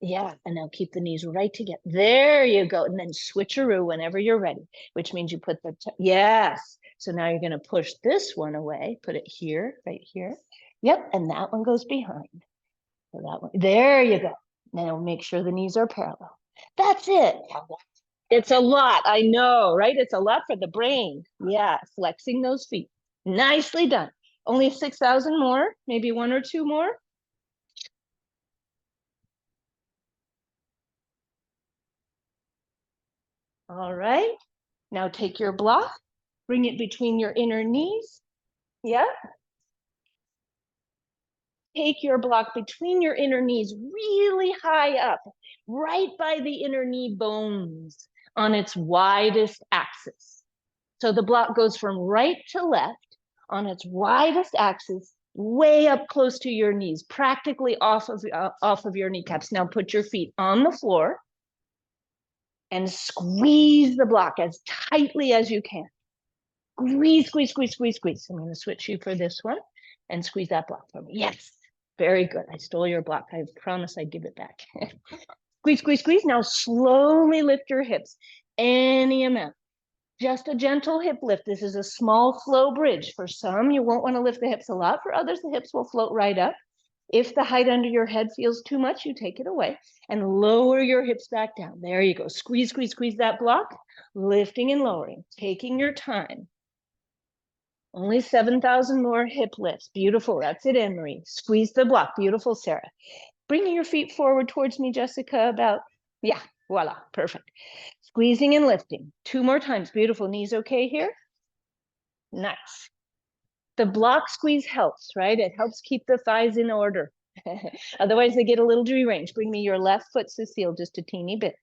Yeah, and now keep the knees right together. There you go. And then switcheroo whenever you're ready, which means you put the, yes. So now you're going to push this one away, put it here, right here. Yep, and that one goes behind. So that one, there you go. Now make sure the knees are parallel. That's it. It's a lot, I know, right? It's a lot for the brain. Yeah, flexing those feet. Nicely done. Only 6,000 more, maybe one or two more. All right. Now take your block, bring it between your inner knees. Yeah. Take your block between your inner knees really high up, right by the inner knee bones on its widest axis. So the block goes from right to left on its widest axis, way up close to your knees, practically off of your kneecaps. Now put your feet on the floor and squeeze the block as tightly as you can. Squeeze, squeeze, squeeze, squeeze, squeeze. I'm going to switch you for this one and squeeze that block for me. Yes, very good. I stole your block. I promise I'd give it back. Squeeze, squeeze, squeeze. Now slowly lift your hips, any amount. Just a gentle hip lift. This is a small flow bridge. For some, you won't want to lift the hips a lot. For others, the hips will float right up. If the height under your head feels too much, you take it away and lower your hips back down. There you go. Squeeze, squeeze, squeeze that block, lifting and lowering, taking your time. Only 7,000 more hip lifts. Beautiful. That's it, Anne-Marie. Squeeze the block. Beautiful, Sarah. Bringing your feet forward towards me, Jessica, about, yeah, voila, perfect. Squeezing and lifting. Two more times. Beautiful. Knees okay here? Nice. The block squeeze helps, right? It helps keep the thighs in order. Otherwise, they get a little deranged. Bring me your left foot, Cecile, just a teeny bit.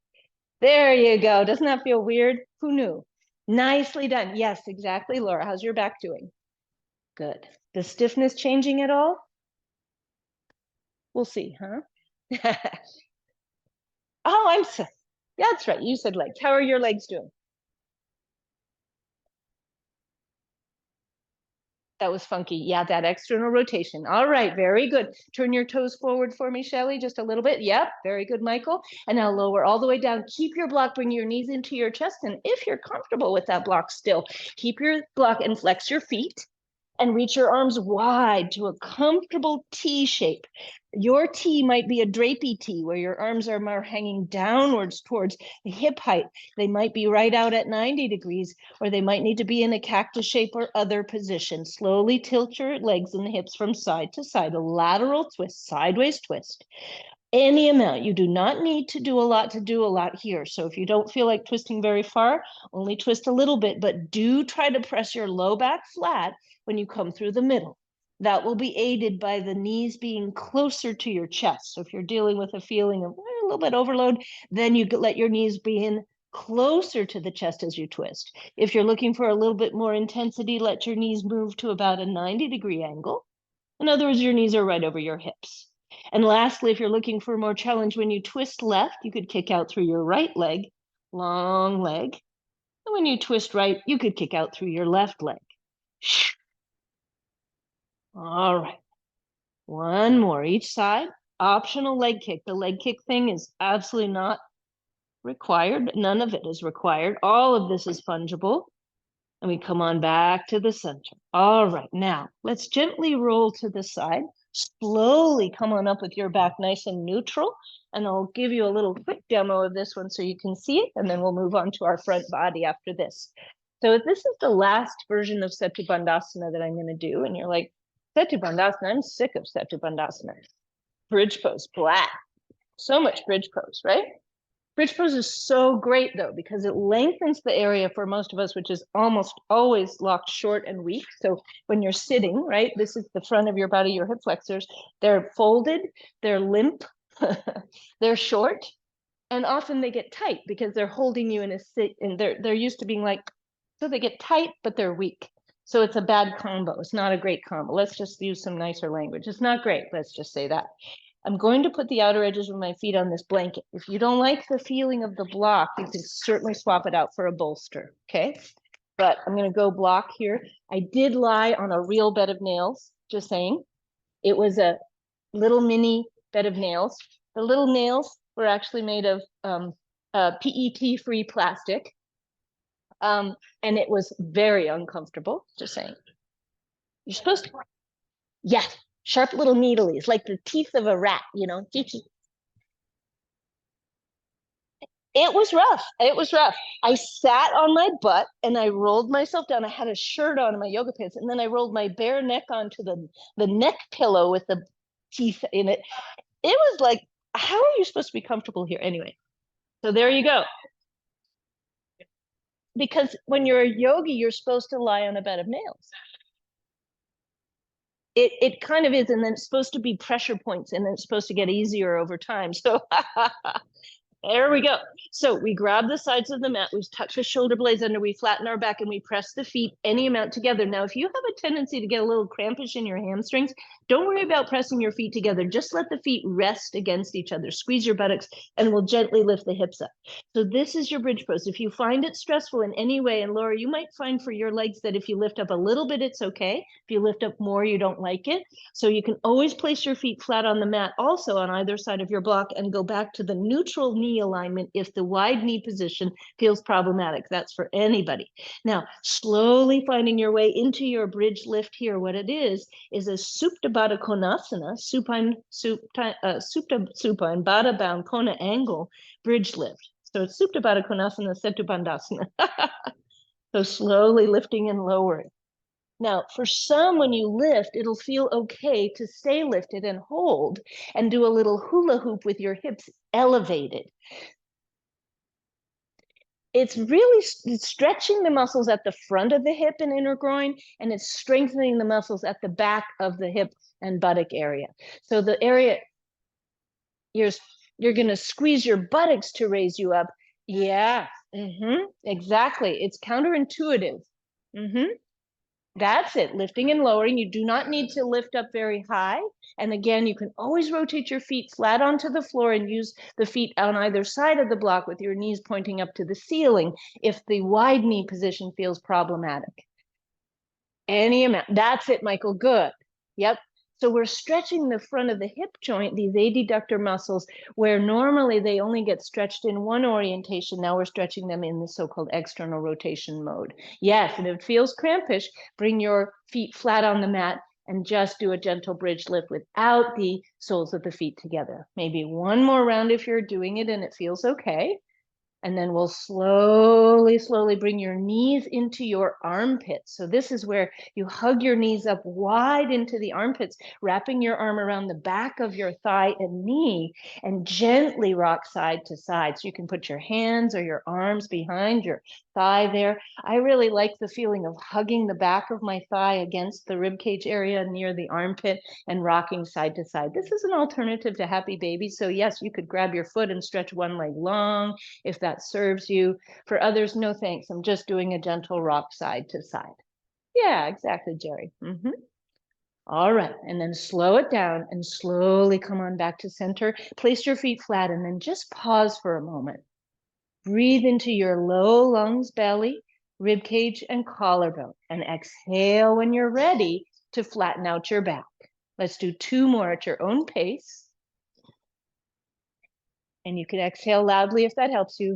There you go. Doesn't that feel weird? Who knew? Nicely done. Yes, exactly, Laura. How's your back doing? Good. The stiffness changing at all? We'll see, huh? Oh, I'm so, yeah, that's right. You said legs. How are your legs doing? That was funky. Yeah, that external rotation. All right, very good. Turn your toes forward for me, Shelly, just a little bit. Yep, very good, Michael. And now lower all the way down. Keep your block, bring your knees into your chest. And if you're comfortable with that block still, keep your block and flex your feet and reach your arms wide to a comfortable T shape. Your T might be a drapey T where your arms are more hanging downwards towards the hip height. They might be right out at 90 degrees, or they might need to be in a cactus shape or other position. Slowly tilt your legs and the hips from side to side, a lateral twist, sideways twist. Any amount. You do not need to do a lot here. So if you don't feel like twisting very far, only twist a little bit, but do try to press your low back flat when you come through the middle. That will be aided by the knees being closer to your chest. So if you're dealing with a feeling of a little bit overload, then you let your knees be in closer to the chest as you twist. If you're looking for a little bit more intensity, let your knees move to about a 90-degree angle. In other words, your knees are right over your hips. And lastly, if you're looking for more challenge, when you twist left, you could kick out through your right leg, long leg. And when you twist right, you could kick out through your left leg. All right. One more each side. Optional leg kick. The leg kick thing is absolutely not required. None of it is required. All of this is fungible. And we come on back to the center. All right, now let's gently roll to the side. Slowly come on up with your back nice and neutral. And I'll give you a little quick demo of this one so you can see it. And then we'll move on to our front body after this. So this is the last version of Setu Bandhasana that I'm going to do. And you're like, Setu Bandhasana, I'm sick of Setu Bandhasana. Bridge pose, blah. So much bridge pose, right? Bridge pose is so great though, because it lengthens the area for most of us, which is almost always locked short and weak. So when you're sitting, right, this is the front of your body, your hip flexors, they're folded, they're limp, they're short, and often they get tight because they're holding you in a sit, and they're used to being like, so they get tight, but they're weak. So it's a bad combo. It's not a great combo. Let's just use some nicer language. It's not great. Let's just say that. I'm going to put the outer edges of my feet on this blanket. If you don't like the feeling of the block, you can certainly swap it out for a bolster, okay? But I'm going to go block here. I did lie on a real bed of nails, just saying. It was a little mini bed of nails. The little nails were actually made of PET-free plastic. And it was very uncomfortable, just saying. You're supposed to, yeah, sharp little needlies, like the teeth of a rat, you know. It was rough. It was rough. I sat on my butt and I rolled myself down. I had a shirt on and my yoga pants, and then I rolled my bare neck onto the neck pillow with the teeth in it. It was like, how are you supposed to be comfortable here? Anyway, so there you go. Because when you're a yogi, you're supposed to lie on a bed of nails. It kind of is, and then it's supposed to be pressure points, and then it's supposed to get easier over time. So there we go. So we grab the sides of the mat, we tuck the shoulder blades under, we flatten our back, and we press the feet any amount together. Now, if you have a tendency to get a little crampish in your hamstrings, don't worry about pressing your feet together. Just let the feet rest against each other. Squeeze your buttocks, and we'll gently lift the hips up. So this is your bridge pose. If you find it stressful in any way, and Laura, you might find for your legs that if you lift up a little bit, it's okay. If you lift up more, you don't like it. So you can always place your feet flat on the mat, also on either side of your block, and go back to the neutral knee alignment if the wide knee position feels problematic. That's for anybody. Now, slowly finding your way into your bridge lift here. What it is a Supta Baddha Konasana, supine, Baddha bound Kona angle bridge lift. So it's Supta Baddha Konasana, Setu Bandhasana. So slowly lifting and lowering. Now, for some, when you lift, it'll feel okay to stay lifted and hold and do a little hula hoop with your hips elevated. It's really stretching the muscles at the front of the hip and inner groin, and it's strengthening the muscles at the back of the hip and buttock area. So the area, you're going to squeeze your buttocks to raise you up. Yeah, exactly. It's counterintuitive. That's it, lifting and lowering. You do not need to lift up very high. And again, you can always rotate your feet flat onto the floor and use the feet on either side of the block with your knees pointing up to the ceiling if the wide knee position feels problematic. Any amount. That's it, Michael. Good. Yep. So we're stretching the front of the hip joint, these adductor muscles, where normally they only get stretched in one orientation. Now we're stretching them in the so-called external rotation mode. Yes, and if it feels crampish, bring your feet flat on the mat and just do a gentle bridge lift without the soles of the feet together. Maybe one more round if you're doing it and it feels okay. And then we'll slowly bring your knees into your armpits. So this is where you hug your knees up wide into the armpits, wrapping your arm around the back of your thigh and knee, and gently rock side to side. So you can put your hands or your arms behind your thigh there. I really like the feeling of hugging the back of my thigh against the rib cage area near the armpit and rocking side to side. This is an alternative to happy baby. So yes, you could grab your foot and stretch one leg long if that serves you. For others, no thanks. I'm just doing a gentle rock side to side. Yeah, exactly, Jerry. All right, and then slow it down and slowly come on back to center. Place your feet flat and then just pause for a moment. Breathe into your low lungs, belly, rib cage, and collarbone. And exhale when you're ready to flatten out your back. Let's do 2 more at your own pace. And you can exhale loudly if that helps you.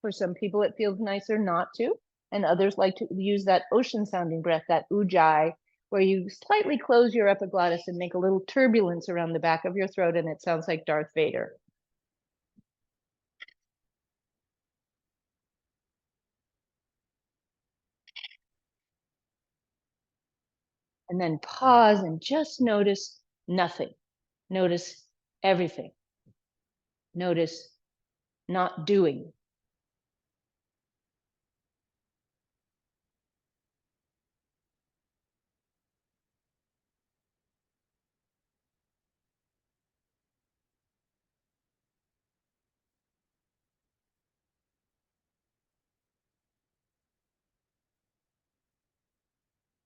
For some people, it feels nicer not to. And others like to use that ocean sounding breath, that ujjayi, where you slightly close your epiglottis and make a little turbulence around the back of your throat. And it sounds like Darth Vader. And then pause and just notice nothing. Notice everything. Notice not doing.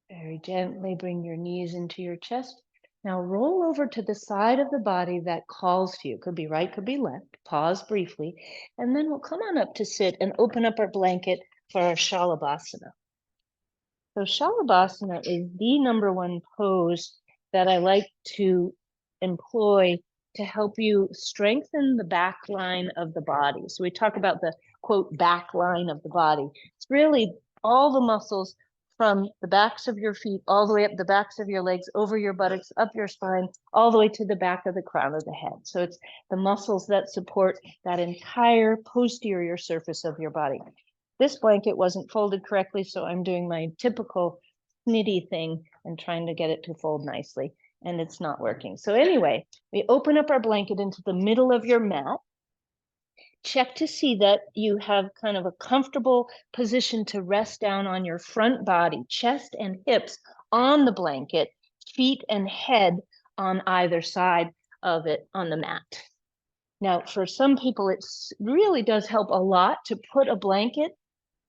Very gently bring your knees into your chest. Now roll over to the side of the body that calls to you. Could be right, could be left. Pause briefly. And then we'll come on up to sit and open up our blanket for our Shalabhasana. So Shalabhasana is the #1 pose that I like to employ to help you strengthen the back line of the body. So we talk about the quote back line of the body. It's really all the muscles from the backs of your feet all the way up the backs of your legs, over your buttocks, up your spine, all the way to the back of the crown of the head. So it's the muscles that support that entire posterior surface of your body. This blanket wasn't folded correctly, so I'm doing my typical snitty thing and trying to get it to fold nicely, and it's not working. So anyway, we open up our blanket into the middle of your mat. Check to see that you have kind of a comfortable position to rest down on your front body, chest and hips on the blanket, feet and head on either side of it on the mat. Now, for some people, it really does help a lot to put a blanket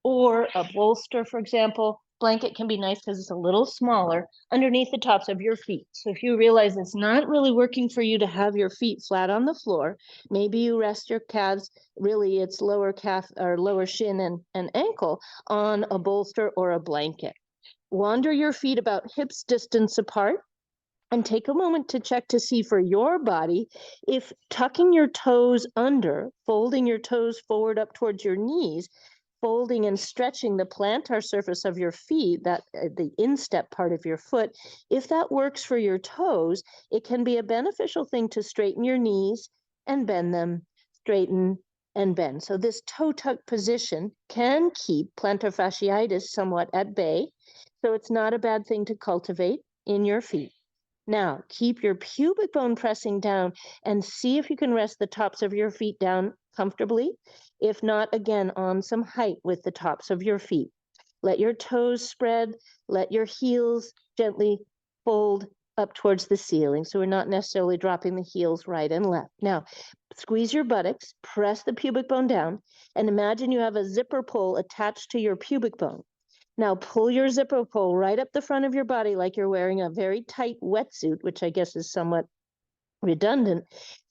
or a bolster, for example. Blanket can be nice because it's a little smaller underneath the tops of your feet. So if you realize it's not really working for you to have your feet flat on the floor, maybe you rest your calves, really it's lower calf or lower shin and ankle on a bolster or a blanket. Wander your feet about hips distance apart and take a moment to check to see for your body if tucking your toes under, folding your toes forward up towards your knees, folding and stretching the plantar surface of your feet, that the instep part of your foot, if that works for your toes, it can be a beneficial thing to straighten your knees and bend them, straighten and bend. So this toe tuck position can keep plantar fasciitis somewhat at bay. So it's not a bad thing to cultivate in your feet. Now, keep your pubic bone pressing down and see if you can rest the tops of your feet down comfortably. If not, again, on some height with the tops of your feet. Let your toes spread, let your heels gently fold up towards the ceiling. So we're not necessarily dropping the heels right and left. Now, squeeze your buttocks, press the pubic bone down, and imagine you have a zipper pull attached to your pubic bone. Now pull your zipper pull right up the front of your body like you're wearing a very tight wetsuit, which I guess is somewhat redundant.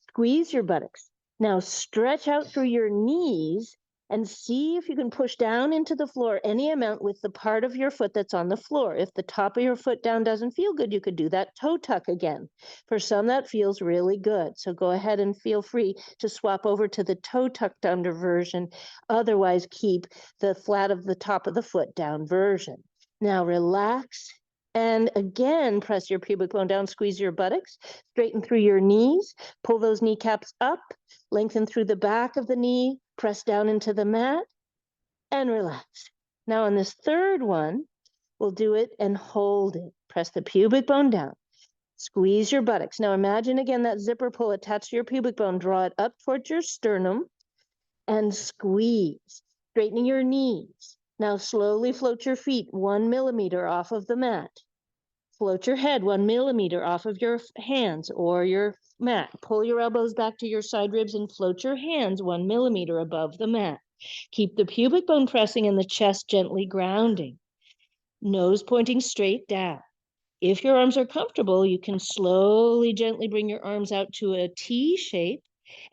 Squeeze your buttocks. Now stretch out through your knees and see if you can push down into the floor any amount with the part of your foot that's on the floor. If the top of your foot down doesn't feel good, you could do that toe tuck again. For some, that feels really good. So go ahead and feel free to swap over to the toe tucked under version. Otherwise, keep the flat of the top of the foot down version. Now relax. And again, press your pubic bone down, squeeze your buttocks, straighten through your knees, pull those kneecaps up, lengthen through the back of the knee, Press down into the mat and relax. Now on this third one, we'll do it and hold it. Press the pubic bone down. Squeeze your buttocks. Now imagine again that zipper pull attached to your pubic bone. Draw it up towards your sternum and squeeze. Straightening your knees. Now slowly float your feet 1 millimeter off of the mat. Float your head 1 millimeter off of your hands or your mat. Pull your elbows back to your side ribs and float your hands 1 millimeter above the mat. Keep the pubic bone pressing and the chest gently grounding. Nose pointing straight down. If your arms are comfortable, you can slowly, gently bring your arms out to a T shape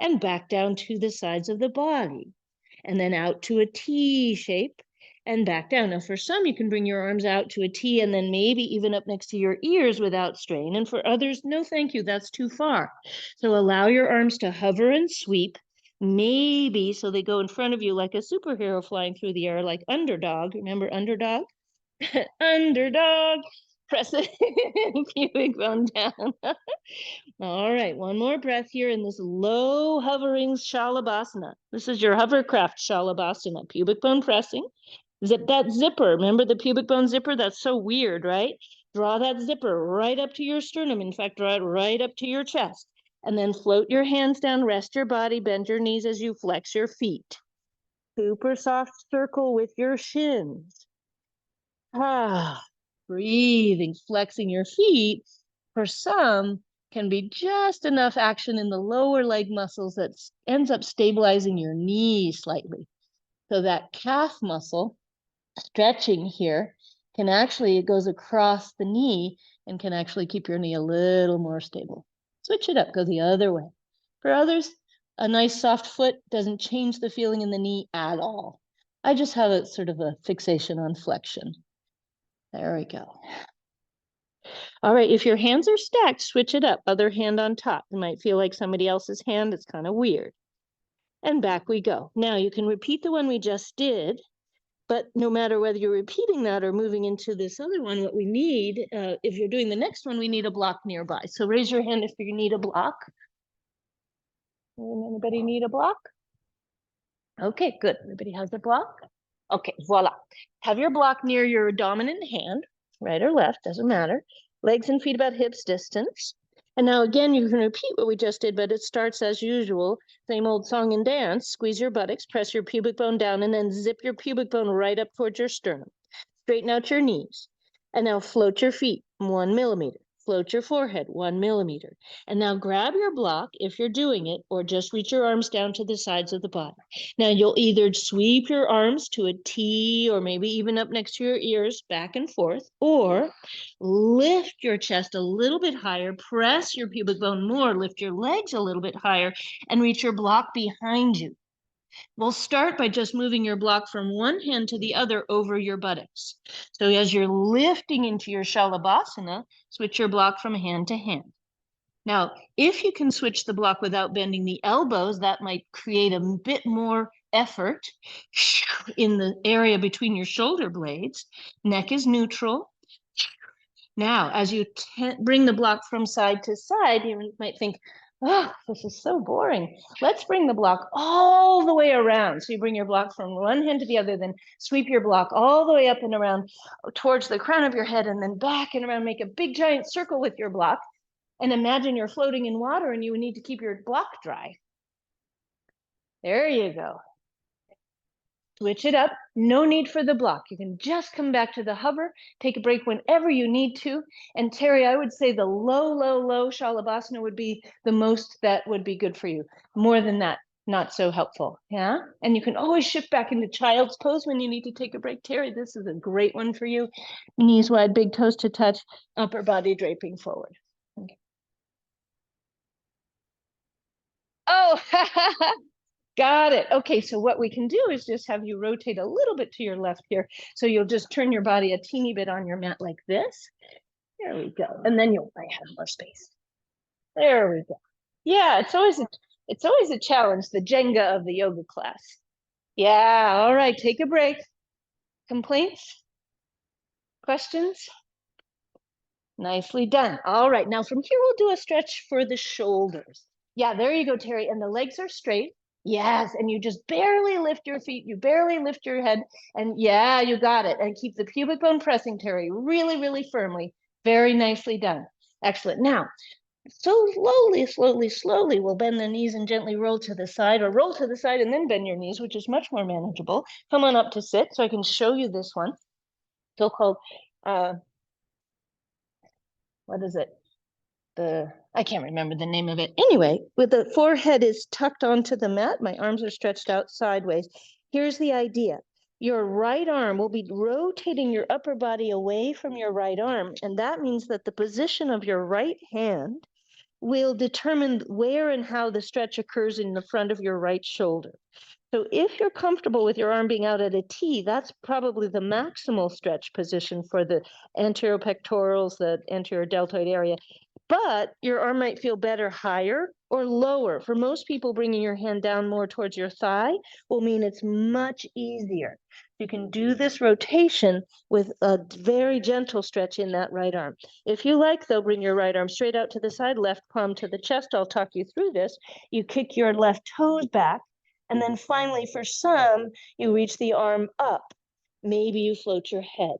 and back down to the sides of the body. And then out to a T shape and back down. Now, for some, you can bring your arms out to a T and then maybe even up next to your ears without strain. And for others, no, thank you, that's too far. So allow your arms to hover and sweep, maybe so they go in front of you like a superhero flying through the air, like Underdog. Remember Underdog? Underdog. Press it, pubic bone down. All right, one more breath here in this low hovering Shalabhasana. This is your hovercraft Shalabhasana, pubic bone pressing. Zip that zipper. Remember the pubic bone zipper? That's so weird, right? Draw that zipper right up to your sternum. In fact, draw it right up to your chest. And then float your hands down, rest your body, bend your knees as you flex your feet. Super soft circle with your shins. Breathing, flexing your feet. For some, can be just enough action in the lower leg muscles that ends up stabilizing your knee slightly. So that calf muscle stretching here can actually, it goes across the knee and can actually keep your knee a little more stable. Switch it up, go the other way. For others, a nice soft foot doesn't change the feeling in the knee at all. I just have a sort of a fixation on flexion. There we go. All right, if your hands are stacked, switch it up. Other hand on top. It might feel like somebody else's hand. It's kind of weird. And back we go. Now you can repeat the one we just did, but no matter whether you're repeating that or moving into this other one, what we need, if you're doing the next one, we need a block nearby. So raise your hand if you need a block. Anybody need a block? Okay, good. Everybody has a block? Okay, voila. Have your block near your dominant hand, right or left, doesn't matter. Legs and feet about hips distance. And now again, you can repeat what we just did, but it starts as usual. Same old song and dance. Squeeze your buttocks, press your pubic bone down, and then zip your pubic bone right up towards your sternum. Straighten out your knees. And now float your feet 1 millimeter. Float your forehead 1 millimeter. And now grab your block if you're doing it, or just reach your arms down to the sides of the body. Now you'll either sweep your arms to a T or maybe even up next to your ears, back and forth, or lift your chest a little bit higher, press your pubic bone more, lift your legs a little bit higher, and reach your block behind you. We'll start by just moving your block from one hand to the other over your buttocks. So as you're lifting into your Shalabhasana, switch your block from hand to hand. Now, if you can switch the block without bending the elbows, that might create a bit more effort in the area between your shoulder blades. Neck is neutral. Now, as you bring the block from side to side, you might think, oh, this is so boring. Let's bring the block all the way around. So you bring your block from one hand to the other, then sweep your block all the way up and around towards the crown of your head, and then back and around, make a big giant circle with your block. And imagine you're floating in water and you need to keep your block dry. There you go. Switch it up. No need for the block. You can just come back to the hover, take a break whenever you need to. And Terry, I would say the low Shalabhasana would be the most that would be good for you. More than that, not so helpful. Yeah. And you can always shift back into child's pose when you need to take a break. Terry, this is a great one for you. Knees wide, big toes to touch, upper body draping forward. Okay. Oh, got it. Okay, so what we can do is just have you rotate a little bit to your left here. So you'll just turn your body a teeny bit on your mat like this. There we go. And then you'll have more space. There we go. Yeah, it's always a challenge, the Jenga of the yoga class. Yeah, all right, take a break. Complaints? Questions? Nicely done. All right, now from here we'll do a stretch for the shoulders. Yeah, there you go, Terry. And the legs are straight. Yes, and you just barely lift your feet, you barely lift your head, and yeah, you got it. And keep the pubic bone pressing, Terry, really, really firmly. Very nicely done. Excellent. Now, so slowly, we'll bend the knees and gently roll to the side, or roll to the side and then bend your knees, which is much more manageable. Come on up to sit so I can show you this one. So-called, what is it? I can't remember the name of it. Anyway, with the forehead is tucked onto the mat, my arms are stretched out sideways. Here's the idea. Your right arm will be rotating your upper body away from your right arm, and that means that the position of your right hand will determine where and how the stretch occurs in the front of your right shoulder. So if you're comfortable with your arm being out at a T, that's probably the maximal stretch position for the anterior pectorals, the anterior deltoid area. But your arm might feel better higher or lower. For most people, bringing your hand down more towards your thigh will mean it's much easier. You can do this rotation with a very gentle stretch in that right arm. If you like, though, bring your right arm straight out to the side, left palm to the chest. I'll talk you through this. You kick your left toes back. And then finally, for some, you reach the arm up. Maybe you float your head,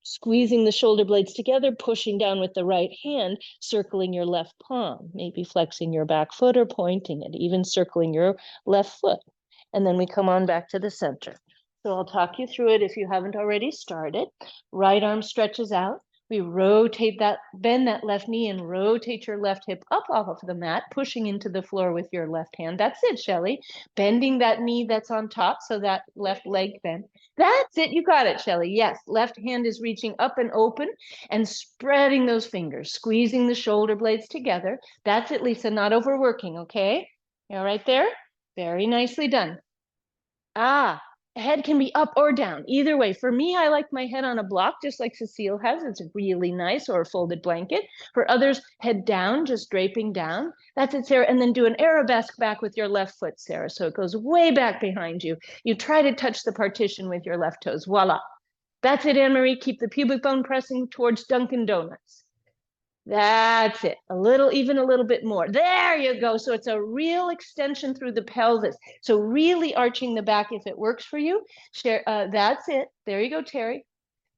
squeezing the shoulder blades together, pushing down with the right hand, circling your left palm, maybe flexing your back foot or pointing it, even circling your left foot. And then we come on back to the center. So I'll talk you through it if you haven't already started. Right arm stretches out. We rotate that, bend that left knee and rotate your left hip up off of the mat, pushing into the floor with your left hand. That's it, Shelley. Bending that knee that's on top so that left leg bend. That's it. You got it, Shelley. Yes, left hand is reaching up and open and spreading those fingers, squeezing the shoulder blades together. That's it, Lisa, not overworking, okay? You all right there? Very nicely done. Ah, head can be up or down. Either way. For me, I like my head on a block, just like Cecile has. It's really nice, or a folded blanket. For others, head down, just draping down. That's it, Sarah. And then do an arabesque back with your left foot, Sarah. So it goes way back behind you. You try to touch the partition with your left toes. Voila. That's it, Anne-Marie. Keep the pubic bone pressing towards Dunkin' Donuts. That's it. Even a little bit more. There you go. So it's a real extension through the pelvis. So really arching the back if it works for you. That's it. There you go, Terry.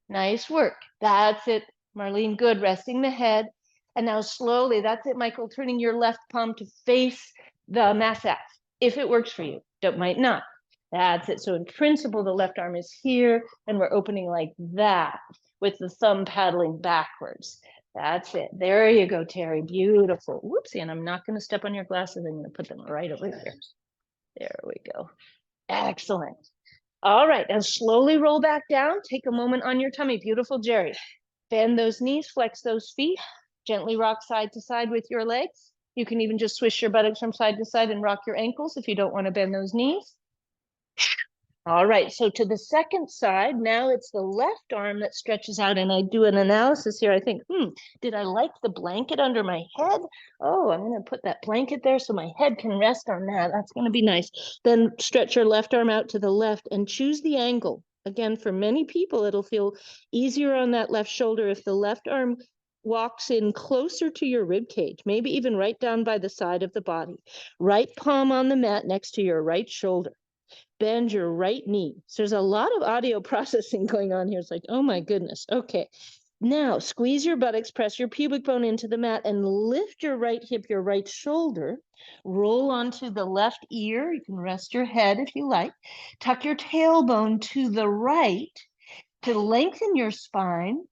Nice work. That's it. Marlene, good. Resting the head. And now slowly, that's it, Michael, turning your left palm to face the mass axe, if it works for you. It might not. That's it. So in principle, the left arm is here, and we're opening like that with the thumb paddling backwards. That's it. There you go, Terry. Beautiful. Whoopsie, and I'm not going to step on your glasses. I'm going to put them right over here. There we go. Excellent. All right, now slowly roll back down. Take a moment on your tummy. Beautiful, Jerry. Bend those knees, flex those feet. Gently rock side to side with your legs. You can even just swish your buttocks from side to side and rock your ankles if you don't want to bend those knees. All right, so to the second side, now it's the left arm that stretches out, and I do an analysis here. I think, did I like the blanket under my head? Oh, I'm going to put that blanket there so my head can rest on that. That's going to be nice. Then stretch your left arm out to the left and choose the angle. Again, for many people, it'll feel easier on that left shoulder if the left arm walks in closer to your rib cage, maybe even right down by the side of the body. Right palm on the mat next to your right shoulder. Bend your right knee. So there's a lot of audio processing going on here. It's like, oh my goodness. Okay. Now squeeze your buttocks, press your pubic bone into the mat, and lift your right hip, your right shoulder. Roll onto the left ear. You can rest your head if you like. Tuck your tailbone to the right to lengthen your spine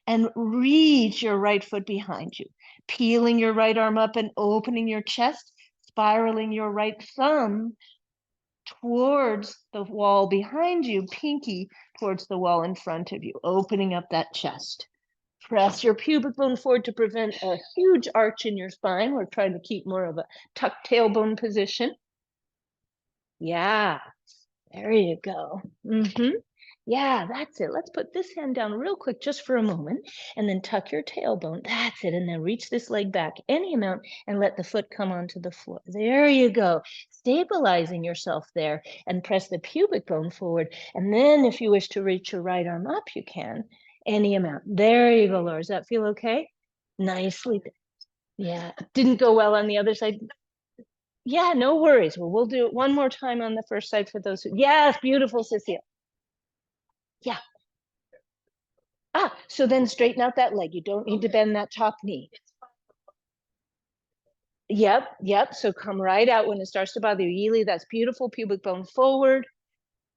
and reach your right foot behind you. Peeling your right arm up and opening your chest, spiraling your right thumb towards the wall behind you, pinky towards the wall in front of you, opening up that chest. Press your pubic bone forward to prevent a huge arch in your spine. We're trying to keep more of a tucked tailbone position. Yeah, there you go. Yeah, that's it. Let's put this hand down real quick just for a moment, and then tuck your tailbone. That's it. And then reach this leg back any amount and let the foot come onto the floor. There you go. Stabilizing yourself there, and press the pubic bone forward. And then if you wish to reach your right arm up, you can, any amount. There you go, Laura. Does that feel okay? Nicely. Yeah. Didn't go well on the other side. Yeah, no worries. Well, we'll do it one more time on the first side for those who, yes, beautiful, Cecilia. Yeah. Ah, so then straighten out that leg. You don't need to bend that top knee. Yep. So come right out when it starts to bother you. Yili, that's beautiful. Pubic bone forward.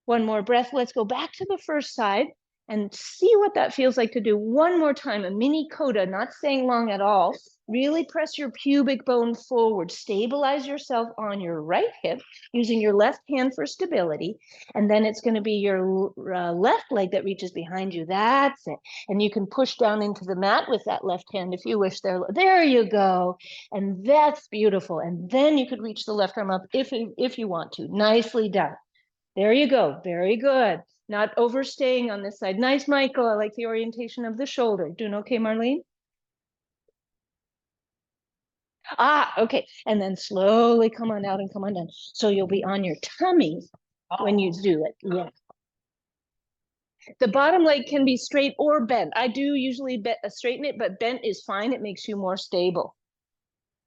One more breath. Let's go back to the first side and see what that feels like to do one more time. A mini coda, not staying long at all. Really press your pubic bone forward. Stabilize yourself on your right hip using your left hand for stability. And then it's going to be your left leg that reaches behind you. That's it. And you can push down into the mat with that left hand if you wish. There you go. And that's beautiful. And then you could reach the left arm up if you want to. Nicely done. There you go. Very good. Not overstaying on this side. Nice, Michael. I like the orientation of the shoulder. Doing okay, Marlene? Ah, okay. And then slowly come on out and come on down. So you'll be on your tummy when you do it. Yeah. The bottom leg can be straight or bent. I do usually straighten it, but bent is fine. It makes you more stable.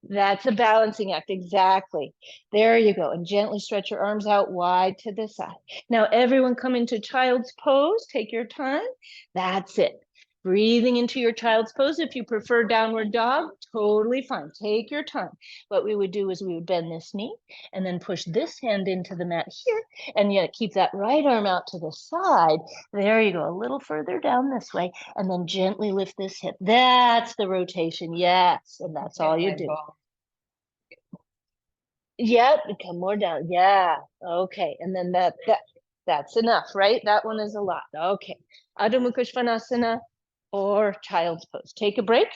That's a balancing act, exactly. There you go. And gently stretch your arms out wide to the side. Now, everyone come into child's pose. Take your time. That's it. Breathing into your child's pose. If you prefer downward dog, totally fine. Take your time. What we would do is we would bend this knee and then push this hand into the mat here. And yet keep that right arm out to the side. There you go. A little further down this way. And then gently lift this hip. That's the rotation. Yes. And that's all you do. Yep, come more down. Yeah. Okay. And then that's enough, right? That one is a lot. Okay. Adho Mukha Svanasana or child's pose. Take a break.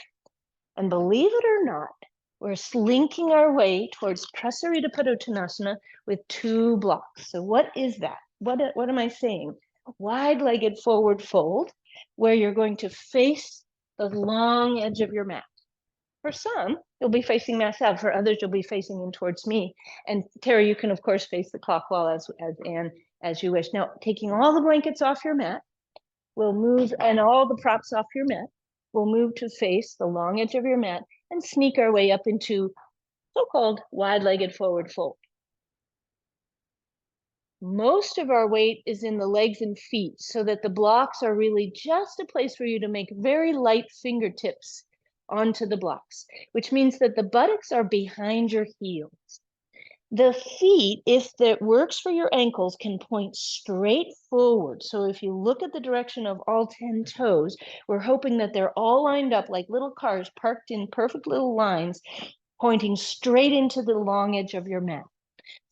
And believe it or not, we're slinking our way towards Prasarita Padottanasana with 2 blocks. So what is that? What am I saying? Wide-legged forward fold, where you're going to face the long edge of your mat. For some, you'll be facing Mass Ave. For others, you'll be facing in towards me. And Terry, you can, of course, face the clock wall as Anne, as you wish. Now, taking all the blankets off your mat, we'll move, and all the props off your mat, we'll move to face the long edge of your mat and sneak our way up into so-called wide-legged forward fold. Most of our weight is in the legs and feet, so that the blocks are really just a place for you to make very light fingertips onto the blocks, which means that the buttocks are behind your heels. The feet, if that works for your ankles, can point straight forward. So if you look at the direction of all 10 toes, we're hoping that they're all lined up like little cars parked in perfect little lines, pointing straight into the long edge of your mat.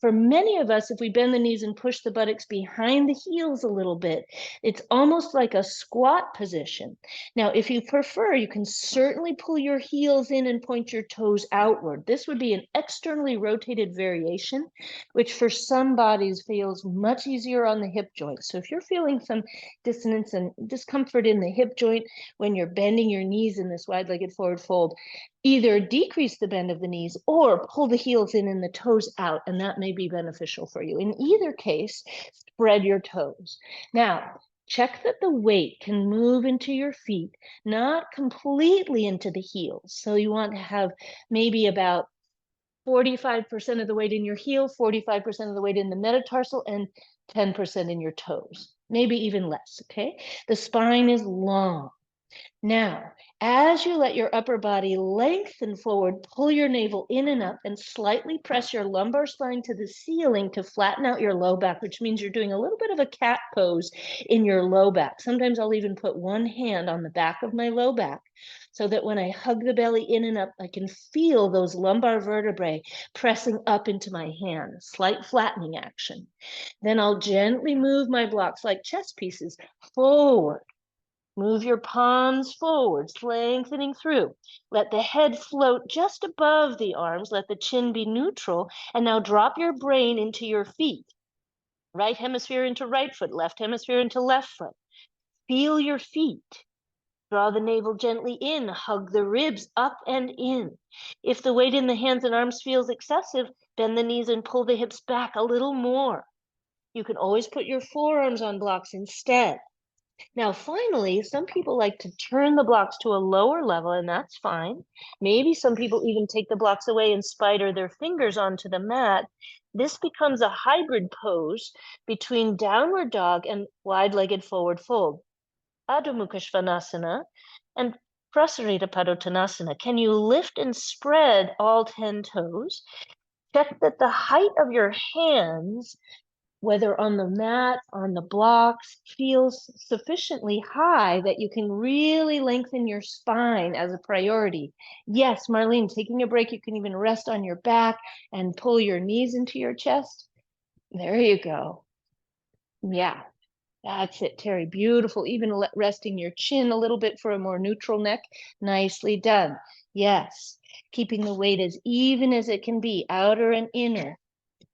For many of us, if we bend the knees and push the buttocks behind the heels a little bit, it's almost like a squat position. Now, if you prefer, you can certainly pull your heels in and point your toes outward. This would be an externally rotated variation, which for some bodies feels much easier on the hip joint. So if you're feeling some dissonance and discomfort in the hip joint when you're bending your knees in this wide-legged forward fold, either decrease the bend of the knees or pull the heels in and the toes out, and that may be beneficial for you. In either case, spread your toes. Now, check that the weight can move into your feet, not completely into the heels. So you want to have maybe about 45% of the weight in your heel, 45% of the weight in the metatarsal, and 10% in your toes, maybe even less, okay? The spine is long. Now, as you let your upper body lengthen forward, pull your navel in and up and slightly press your lumbar spine to the ceiling to flatten out your low back, which means you're doing a little bit of a cat pose in your low back. Sometimes I'll even put one hand on the back of my low back so that when I hug the belly in and up, I can feel those lumbar vertebrae pressing up into my hand, slight flattening action. Then I'll gently move my blocks like chess pieces forward. Move your palms forwards, lengthening through. Let the head float just above the arms. Let the chin be neutral. And now drop your brain into your feet. Right hemisphere into right foot, left hemisphere into left foot. Feel your feet. Draw the navel gently in. Hug the ribs up and in. If the weight in the hands and arms feels excessive, bend the knees and pull the hips back a little more. You can always put your forearms on blocks instead. Now, finally, some people like to turn the blocks to a lower level, and that's fine. Maybe some people even take the blocks away and spider their fingers onto the mat. This becomes a hybrid pose between downward dog and wide-legged forward fold. Adho Mukha Svanasana and Prasarita Padottanasana. Can you lift and spread all 10 toes? Check that the height of your hands, whether on the mat, on the blocks, feels sufficiently high that you can really lengthen your spine as a priority. Yes, Marlene, taking a break, you can even rest on your back and pull your knees into your chest. There you go. Yeah, that's it, Terry. Beautiful. Even resting your chin a little bit for a more neutral neck. Nicely done. Yes, keeping the weight as even as it can be, outer and inner.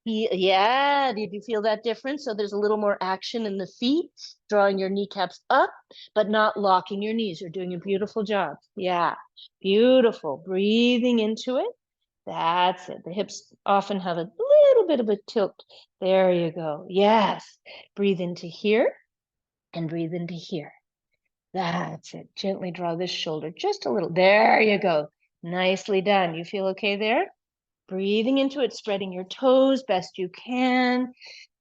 Yeah, did you feel that difference? So there's a little more action in the feet, drawing your kneecaps up, but not locking your knees. You're doing a beautiful job. Yeah, beautiful. Breathing into it. That's it. The hips often have a little bit of a tilt. There you go. Yes. Breathe into here and breathe into here. That's it. Gently draw this shoulder just a little. There you go. Nicely done. You feel okay there? Breathing into it, spreading your toes best you can.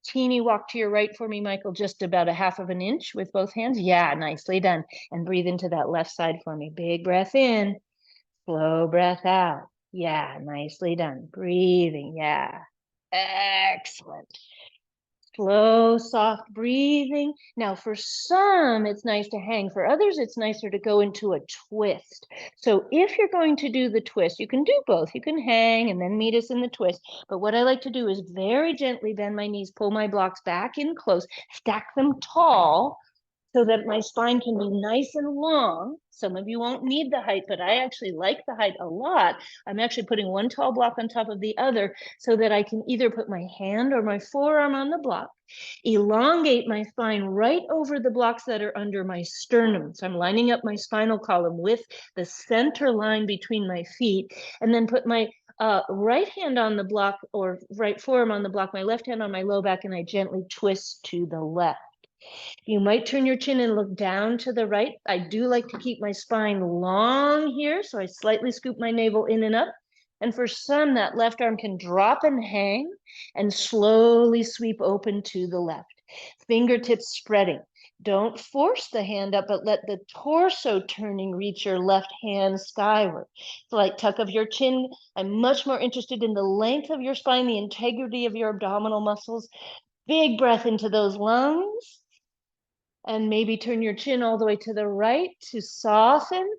Teeny walk to your right for me, Michael, just about a half of an inch with both hands. Yeah, nicely done. And breathe into that left side for me. Big breath in, slow breath out. Yeah, nicely done. Breathing, yeah. Excellent. Slow, soft breathing. Now, for some, it's nice to hang. For others, it's nicer to go into a twist. So if you're going to do the twist, you can do both. You can hang and then meet us in the twist. But what I like to do is very gently bend my knees, pull my blocks back in close, stack them tall, so that my spine can be nice and long. Some of you won't need the height, but I actually like the height a lot. I'm actually putting one tall block on top of the other so that I can either put my hand or my forearm on the block, elongate my spine right over the blocks that are under my sternum. So I'm lining up my spinal column with the center line between my feet, and then put my right hand on the block, or right forearm on the block, my left hand on my low back, and I gently twist to the left. You might turn your chin and look down to the right. I do like to keep my spine long here, so I slightly scoop my navel in and up. And for some, that left arm can drop and hang and slowly sweep open to the left. Fingertips spreading. Don't force the hand up, but let the torso turning reach your left hand skyward. Slight tuck of your chin. I'm much more interested in the length of your spine, the integrity of your abdominal muscles. Big breath into those lungs. And maybe turn your chin all the way to the right to soften.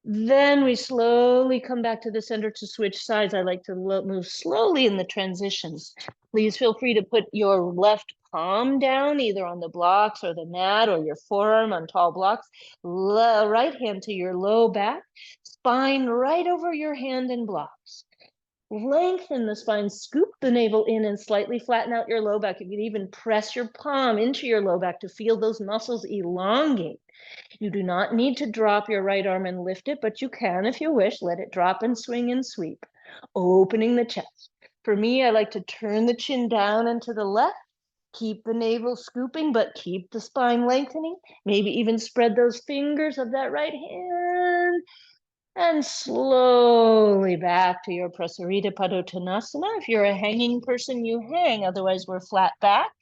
Then we slowly come back to the center to switch sides. I like to move slowly in the transitions. Please feel free to put your left palm down, either on the blocks or the mat, or your forearm on tall blocks. Right hand to your low back, spine right over your hand and blocks. Lengthen the spine, scoop the navel in and slightly flatten out your low back. You can even press your palm into your low back to feel those muscles elongate. You do not need to drop your right arm and lift it, but you can, if you wish, let it drop and swing and sweep, opening the chest. For me, I like to turn the chin down and to the left, keep the navel scooping, but keep the spine lengthening. Maybe even spread those fingers of that right hand. And slowly back to your Prasarita Padottanasana. If you're a hanging person, you hang. Otherwise, we're flat back.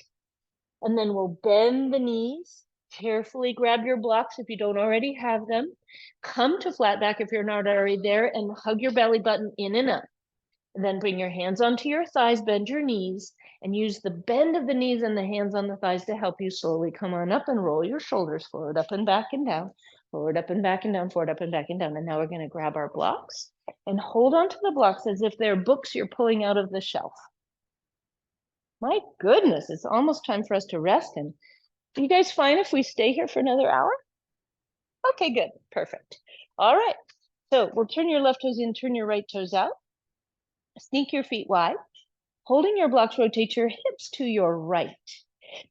And then we'll bend the knees. Carefully grab your blocks if you don't already have them. Come to flat back if you're not already there, and hug your belly button in and up. And then bring your hands onto your thighs, bend your knees, and use the bend of the knees and the hands on the thighs to help you slowly come on up and roll your shoulders forward, up and back and down, forward, up and back and down, forward, up and back and down. And now we're going to grab our blocks and hold on to the blocks as if they're books you're pulling out of the shelf. My goodness, it's almost time for us to rest. And are you guys fine if we stay here for another hour? Okay, good. Perfect. All right. So we'll turn your left toes in, turn your right toes out. Sneak your feet wide. Holding your blocks, rotate your hips to your right.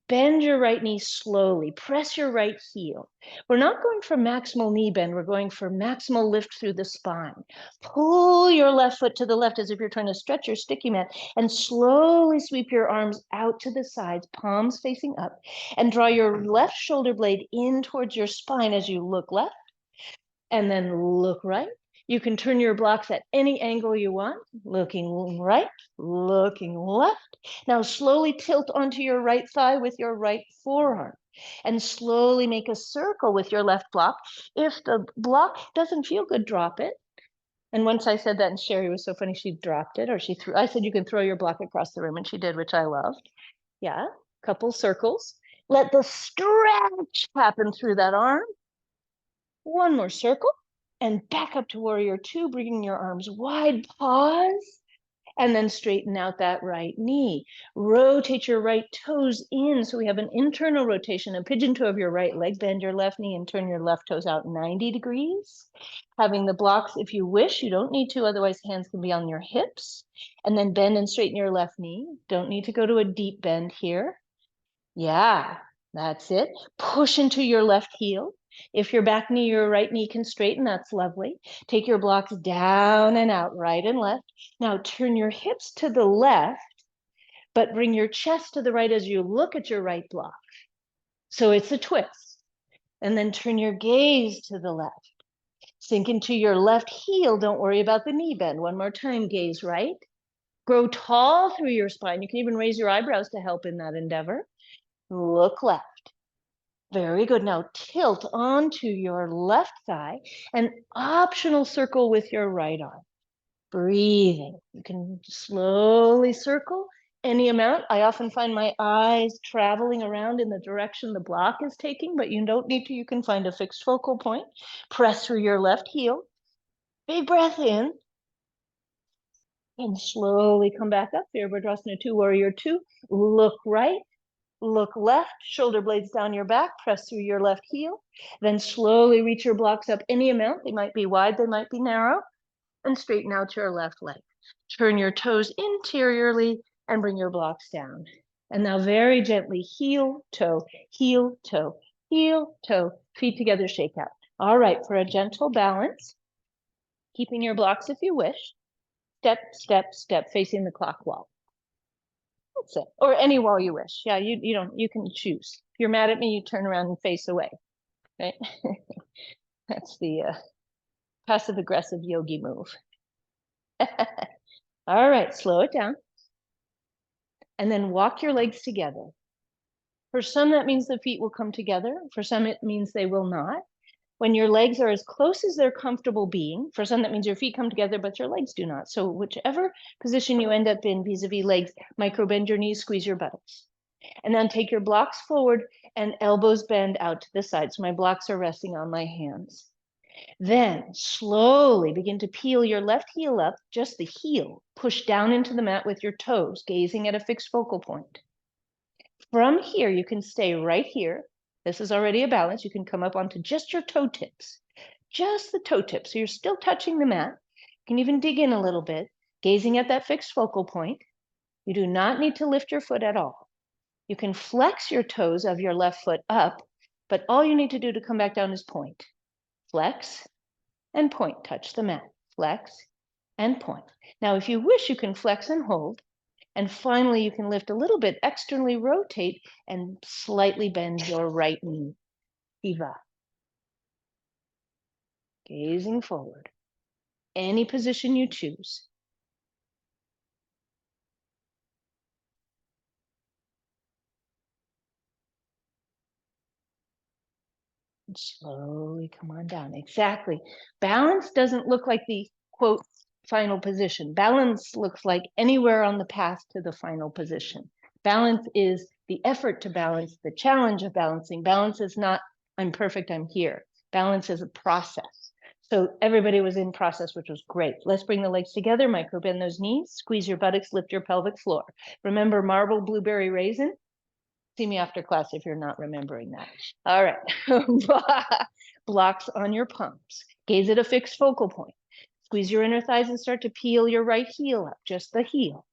Bend your right knee slowly. Press your right heel. We're not going for maximal knee bend. We're going for maximal lift through the spine. Pull your left foot to the left as if you're trying to stretch your sticky mat, and slowly sweep your arms out to the sides, palms facing up, and draw your left shoulder blade in towards your spine as you look left and then look right. You can turn your blocks at any angle you want, looking right, looking left. Now slowly tilt onto your right thigh with your right forearm and slowly make a circle with your left block. If the block doesn't feel good, drop it. And once I said that, and Sherry was so funny, she dropped it, or she threw, I said, you can throw your block across the room, and she did, which I loved. Yeah, couple circles. Let the stretch happen through that arm. One more circle. And back up to warrior two, bringing your arms wide, pause, and then straighten out that right knee. Rotate your right toes in, so we have an internal rotation, a pigeon toe of your right leg. Bend your left knee and turn your left toes out 90 degrees. Having the blocks, if you wish, you don't need to, otherwise hands can be on your hips. And then bend and straighten your left knee. Don't need to go to a deep bend here. Yeah, that's it. Push into your left heel. If your back knee, your right knee can straighten, that's lovely. Take your blocks down and out, right and left. Now turn your hips to the left, but bring your chest to the right as you look at your right block. So it's a twist. And then turn your gaze to the left. Sink into your left heel. Don't worry about the knee bend. One more time, gaze right. Grow tall through your spine. You can even raise your eyebrows to help in that endeavor. Look left. Very good. Now tilt onto your left thigh, an optional circle with your right arm. Breathing. You can slowly circle any amount. I often find my eyes traveling around in the direction the block is taking, but you don't need to. You can find a fixed focal point. Press through your left heel. Big breath in. And slowly come back up. Virabhadrasana 2, Warrior 2. Look right. Look left, shoulder blades down your back, press through your left heel, then slowly reach your blocks up any amount. They might be wide, they might be narrow, and straighten out your left leg. Turn your toes interiorly and bring your blocks down. And now very gently, heel, toe, heel, toe, heel, toe, feet together, shake out. All right, for a gentle balance, keeping your blocks if you wish, step, step, step, facing the clock wall. That's it. Or any wall you wish. Yeah, you can choose. If you're mad at me, you turn around and face away. Right? That's the passive aggressive yogi move. All right, slow it down. And then walk your legs together. For some, that means the feet will come together. For some, it means they will not. When your legs are as close as they're comfortable being, for some, that means your feet come together, but your legs do not. So whichever position you end up in vis-a-vis legs, micro bend your knees, squeeze your buttocks. And then take your blocks forward and elbows bend out to the side. So my blocks are resting on my hands. Then slowly begin to peel your left heel up, just the heel. Push down into the mat with your toes, gazing at a fixed focal point. From here, you can stay right here. This is already a balance. You can come up onto just your toe tips, just the toe tips. So you're still touching the mat. You can even dig in a little bit, gazing at that fixed focal point. You do not need to lift your foot at all. You can flex your toes of your left foot up, but all you need to do to come back down is point. Flex and point. Touch the mat. Flex and point. Now, if you wish, you can flex and hold. And finally, you can lift a little bit, externally rotate, and slightly bend your right knee. Shiva. Gazing forward. Any position you choose. And slowly come on down. Exactly. Balance doesn't look like the, quote, final position. Balance looks like anywhere on the path to the final position. Balance is the effort to balance, the challenge of balancing. Balance is not, I'm perfect, I'm here. Balance is a process. So everybody was in process, which was great. Let's bring the legs together, micro bend those knees, squeeze your buttocks, lift your pelvic floor. Remember marble, blueberry, raisin? See me after class if you're not remembering that. All right. Blocks on your palms. Gaze at a fixed focal point. Squeeze your inner thighs and start to peel your right heel up, just the heel.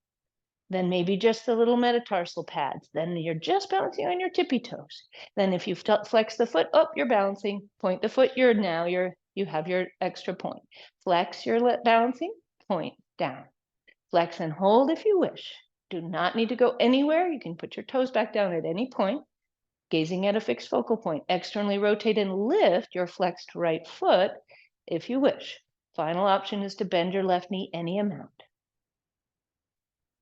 Then maybe just the little metatarsal pads. Then you're just balancing on your tippy toes. Then if you flex the foot up, you're balancing. Point the foot, you have your extra point. Flex, you're balancing, point down. Flex and hold if you wish. Do not need to go anywhere. You can put your toes back down at any point, gazing at a fixed focal point. Externally rotate and lift your flexed right foot if you wish. Final option is to bend your left knee any amount.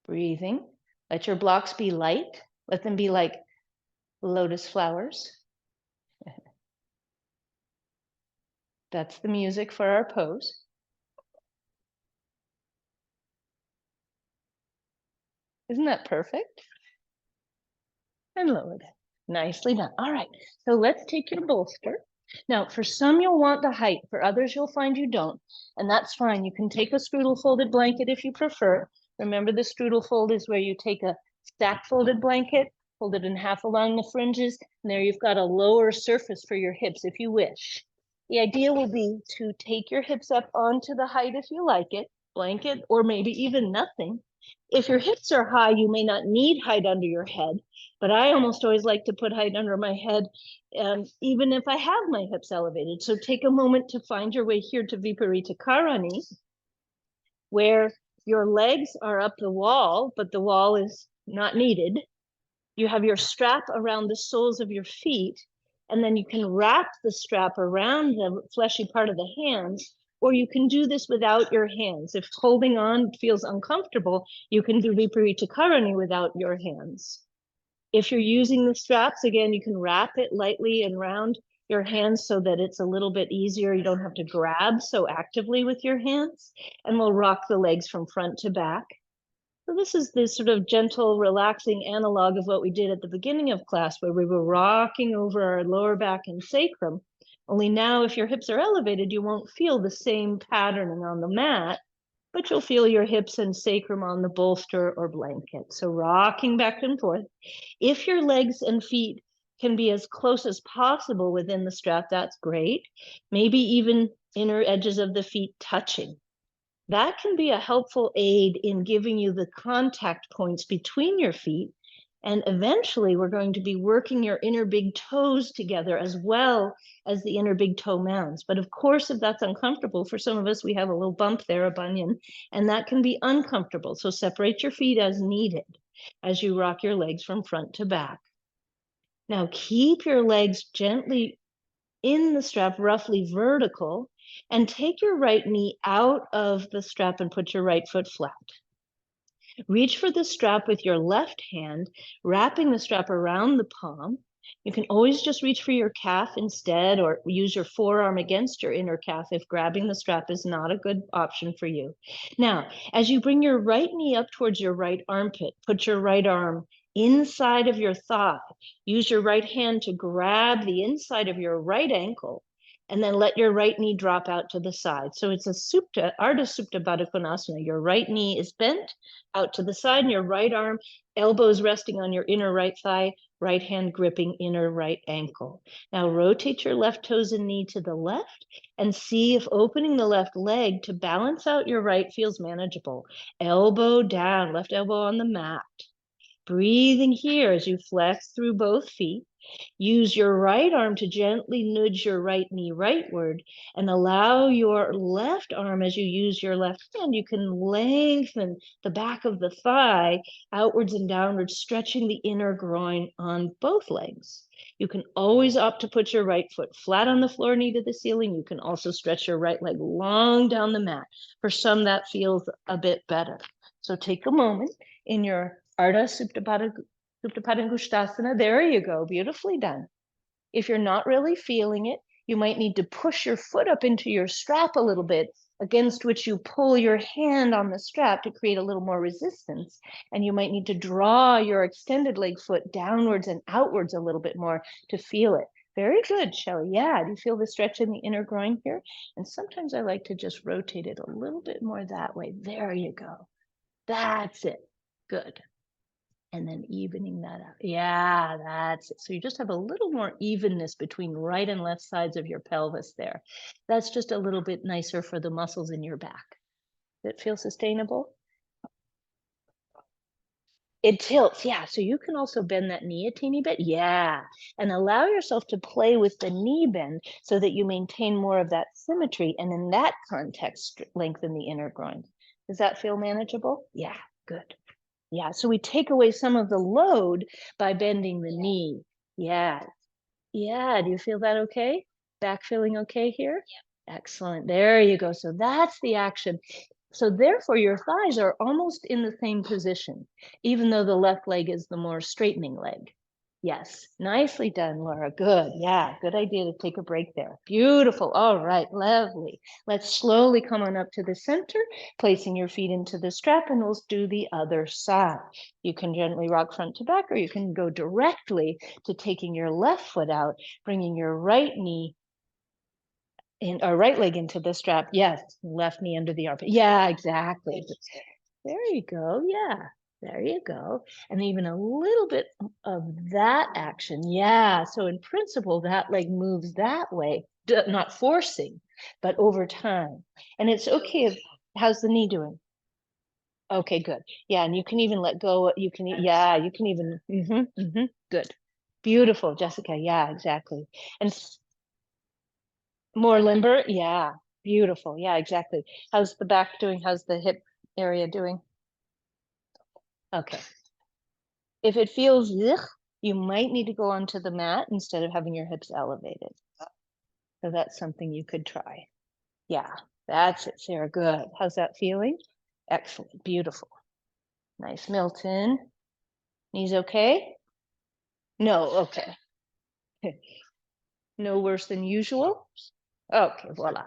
Breathing. Let your blocks be light. Let them be like lotus flowers. That's the music for our pose. Isn't that perfect? And lowered. Nicely done. All right, so let's take your bolster. Now, for some, you'll want the height. For others, you'll find you don't. And that's fine. You can take a strudel folded blanket if you prefer. Remember, the strudel fold is where you take a stack folded blanket, fold it in half along the fringes, and there you've got a lower surface for your hips if you wish. The idea will be to take your hips up onto the height if you like it, blanket, or maybe even nothing. If your hips are high, you may not need height under your head, but I almost always like to put height under my head, even if I have my hips elevated. So take a moment to find your way here to Viparita Karani, where your legs are up the wall, but the wall is not needed. You have your strap around the soles of your feet, and then you can wrap the strap around the fleshy part of the hands, or you can do this without your hands. If holding on feels uncomfortable, you can do Viparita Karani without your hands. If you're using the straps, again, you can wrap it lightly and around your hands so that it's a little bit easier. You don't have to grab so actively with your hands. And we'll rock the legs from front to back. So this is this sort of gentle, relaxing analog of what we did at the beginning of class, where we were rocking over our lower back and sacrum. Only now, if your hips are elevated, you won't feel the same patterning on the mat, but you'll feel your hips and sacrum on the bolster or blanket. So rocking back and forth. If your legs and feet can be as close as possible within the strap, that's great. Maybe even inner edges of the feet touching. That can be a helpful aid in giving you the contact points between your feet. And eventually we're going to be working your inner big toes together as well as the inner big toe mounds. But of course, if that's uncomfortable, for some of us, we have a little bump there, a bunion, and that can be uncomfortable. So separate your feet as needed as you rock your legs from front to back. Now keep your legs gently in the strap, roughly vertical, and take your right knee out of the strap and put your right foot flat. Reach for the strap with your left hand, wrapping the strap around the palm. You can always just reach for your calf instead, or use your forearm against your inner calf if grabbing the strap is not a good option for you. Now, as you bring your right knee up towards your right armpit, put your right arm inside of your thigh. Use your right hand to grab the inside of your right ankle, and then let your right knee drop out to the side. So it's a Ardha Supta Baddha Konasana. Your right knee is bent out to the side, and your right arm, elbows resting on your inner right thigh, right hand gripping inner right ankle. Now rotate your left toes and knee to the left and see if opening the left leg to balance out your right feels manageable. Elbow down, left elbow on the mat. Breathing here as you flex through both feet. Use your right arm to gently nudge your right knee rightward, and allow your left arm, as you use your left hand, you can lengthen the back of the thigh outwards and downwards, stretching the inner groin on both legs. You can always opt to put your right foot flat on the floor, knee to the ceiling. You can also stretch your right leg long down the mat. For some, that feels a bit better. So take a moment in your Ardha Supta Padangusthasana. There you go, beautifully done. If you're not really feeling it, you might need to push your foot up into your strap a little bit, against which you pull your hand on the strap to create a little more resistance. And you might need to draw your extended leg foot downwards and outwards a little bit more to feel it. Very good, Shelley. Yeah, do you feel the stretch in the inner groin here? And sometimes I like to just rotate it a little bit more that way. There you go. That's it. Good. And then evening that out. Yeah, that's it. So you just have a little more evenness between right and left sides of your pelvis there. That's just a little bit nicer for the muscles in your back. Does it feel sustainable? It tilts, yeah. So you can also bend that knee a teeny bit, yeah. And allow yourself to play with the knee bend so that you maintain more of that symmetry. And in that context, lengthen the inner groin. Does that feel manageable? Yeah, good. Yeah, so we take away some of the load by bending the knee. Yeah, yeah. Do you feel that okay? Back feeling okay here? Excellent. There you go. So that's the action. So therefore, your thighs are almost in the same position, even though the left leg is the more straightening leg. Yes, nicely done, Laura. Good. Yeah, good idea to take a break there. Beautiful. All right, lovely. Let's slowly come on up to the center, placing your feet into the strap, and we'll do the other side. You can gently rock front to back, or you can go directly to taking your left foot out, bringing your right knee in, or right leg into the strap. Yes, left knee under the armpit. Yeah, exactly. There you go. Yeah, there you go. And even a little bit of that action. Yeah. So in principle, that leg moves that way, not forcing, but over time. And it's okay if, how's the knee doing? Okay, good. Yeah, and you can even let go. You can, yeah, you can even, good. Beautiful, Jessica. Yeah, exactly. And more limber. Yeah, beautiful. Yeah, exactly. How's the back doing? How's the hip area doing? Okay. If it feels ugh, you might need to go onto the mat instead of having your hips elevated. So that's something you could try. Yeah, that's it, Sarah. Good. How's that feeling? Excellent. Beautiful. Nice, Milton. Knees okay? No, okay. No worse than usual? Okay, voila.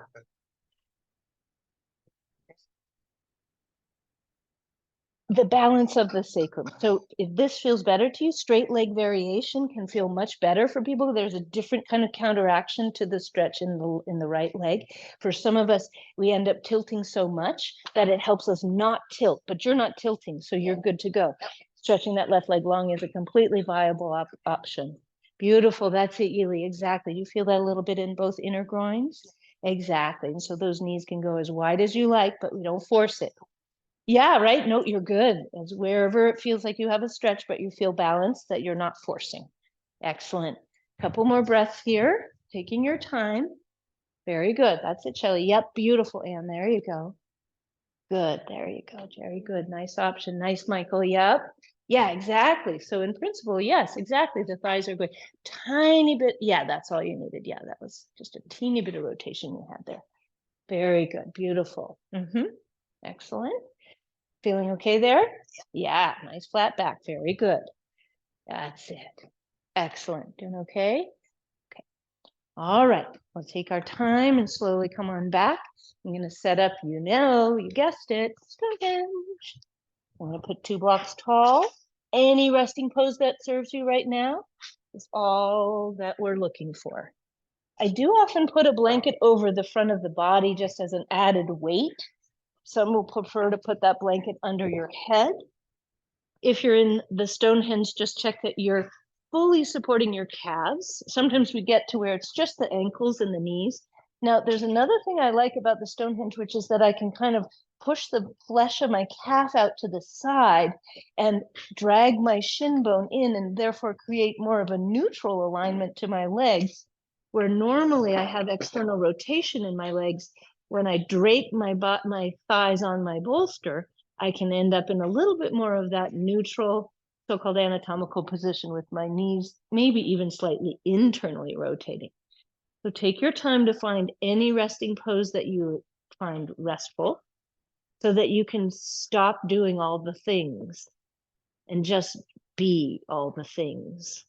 The balance of the sacrum. So if this feels better to you, straight leg variation can feel much better for people. There's a different kind of counteraction to the stretch in the right leg. For some of us, we end up tilting so much that it helps us not tilt, but you're not tilting, so you're good to go. Stretching that left leg long is a completely viable option. Beautiful. That's it, Ely. Exactly. You feel that a little bit in both inner groins? Exactly. And so those knees can go as wide as you like, but we don't force it. Yeah, right. No, you're good. As wherever it feels like you have a stretch, but you feel balanced, that you're not forcing. Excellent. Couple more breaths here. Taking your time. Very good. That's it, Shelly. Yep, beautiful, Anne. There you go. Good. There you go, Jerry. Good. Nice option. Nice, Michael. Yep. Yeah, exactly. So in principle, yes, exactly. The thighs are good. Tiny bit. Yeah, that's all you needed. Yeah, that was just a teeny bit of rotation you had there. Very good. Beautiful. Excellent. Feeling okay there? Yeah, nice flat back. Very good. That's it. Excellent. Doing okay? Okay. All right. We'll take our time and slowly come on back. I'm going to set up, you guessed it, Stonehenge. I'm going to put 2 blocks tall. Any resting pose that serves you right now is all that we're looking for. I do often put a blanket over the front of the body just as an added weight. Some will prefer to put that blanket under your head. If you're in the Stonehenge, just check that you're fully supporting your calves. Sometimes we get to where it's just the ankles and the knees. Now, there's another thing I like about the Stonehenge, which is that I can kind of push the flesh of my calf out to the side and drag my shin bone in, and therefore create more of a neutral alignment to my legs, where normally I have external rotation in my legs. When I drape my thighs on my bolster, I can end up in a little bit more of that neutral, so-called anatomical position with my knees, maybe even slightly internally rotating. So take your time to find any resting pose that you find restful so that you can stop doing all the things and just be all the things.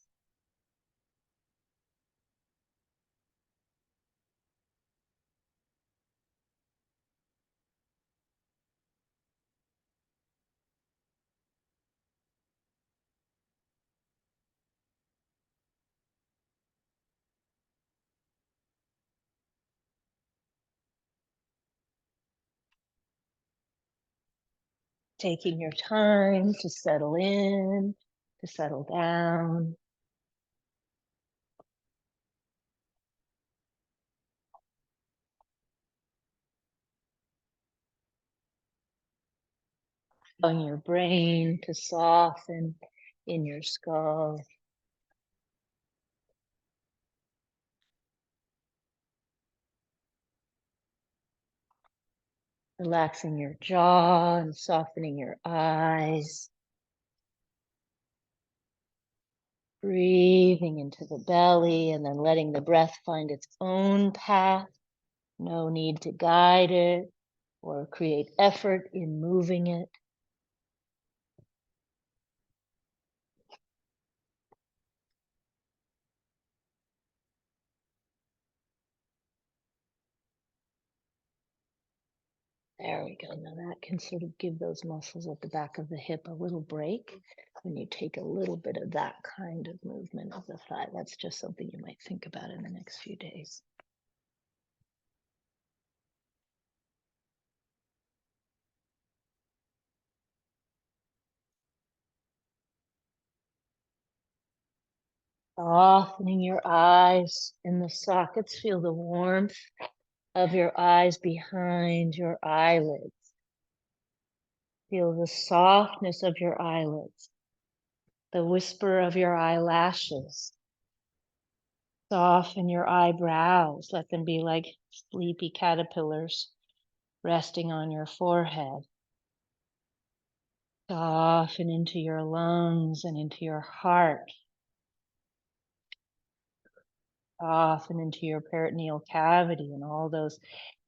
Taking your time to settle in, to settle down. allowing your brain to soften in your skull. Relaxing your jaw and softening your eyes. Breathing into the belly and then letting the breath find its own path. No need to guide it or create effort in moving it. There we go. Now that can sort of give those muscles at the back of the hip a little break when you take a little bit of that kind of movement of the thigh. That's just something you might think about in the next few days. Softening your eyes in the sockets. Feel the warmth of your eyes behind your eyelids. Feel the softness of your eyelids, the whisper of your eyelashes. Soften your eyebrows. Let them be like sleepy caterpillars resting on your forehead. Soften into your lungs and into your heart. Soften into your peritoneal cavity and all those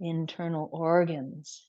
internal organs.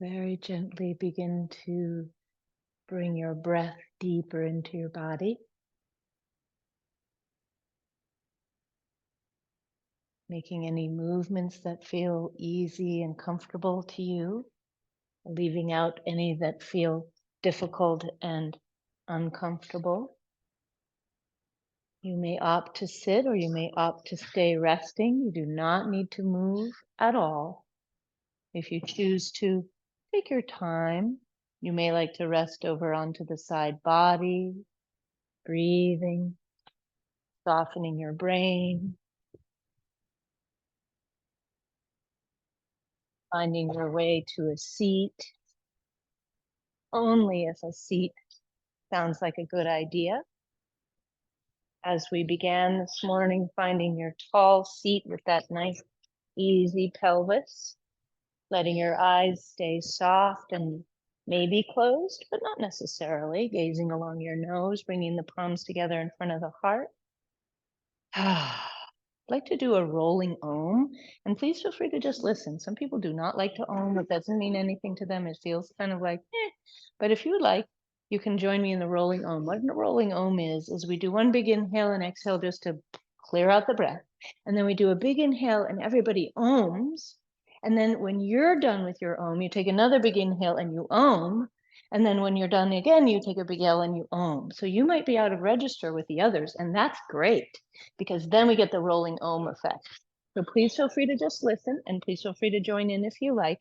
Very gently begin to bring your breath deeper into your body, making any movements that feel easy and comfortable to you, leaving out any that feel difficult and uncomfortable. You may opt to sit or you may opt to stay resting. You do not need to move at all. If you choose to, take your time. You may like to rest over onto the side body, breathing, softening your brain, finding your way to a seat, only if a seat sounds like a good idea. As we began this morning, finding your tall seat with that nice, easy pelvis, letting your eyes stay soft and maybe closed, but not necessarily, gazing along your nose, bringing the palms together in front of the heart. I'd like to do a rolling om, and please feel free to just listen. Some people do not like to om. It doesn't mean anything to them. It feels kind of like, eh. But if you would like, you can join me in the rolling om. What a rolling om is we do one big inhale and exhale just to clear out the breath. And then we do a big inhale and everybody ohms. And then when you're done with your om, you take another big inhale and you om. And then when you're done again, you take a big inhale and you om. So you might be out of register with the others, and that's great, because then we get the rolling om effect. So please feel free to just listen, and please feel free to join in if you like.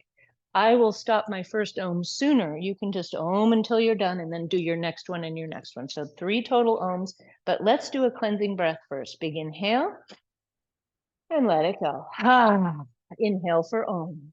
I will stop my first om sooner. You can just om until you're done and then do your next one and your next one. So 3 total ohms, but let's do a cleansing breath first. Big inhale and let it go. Inhale for om.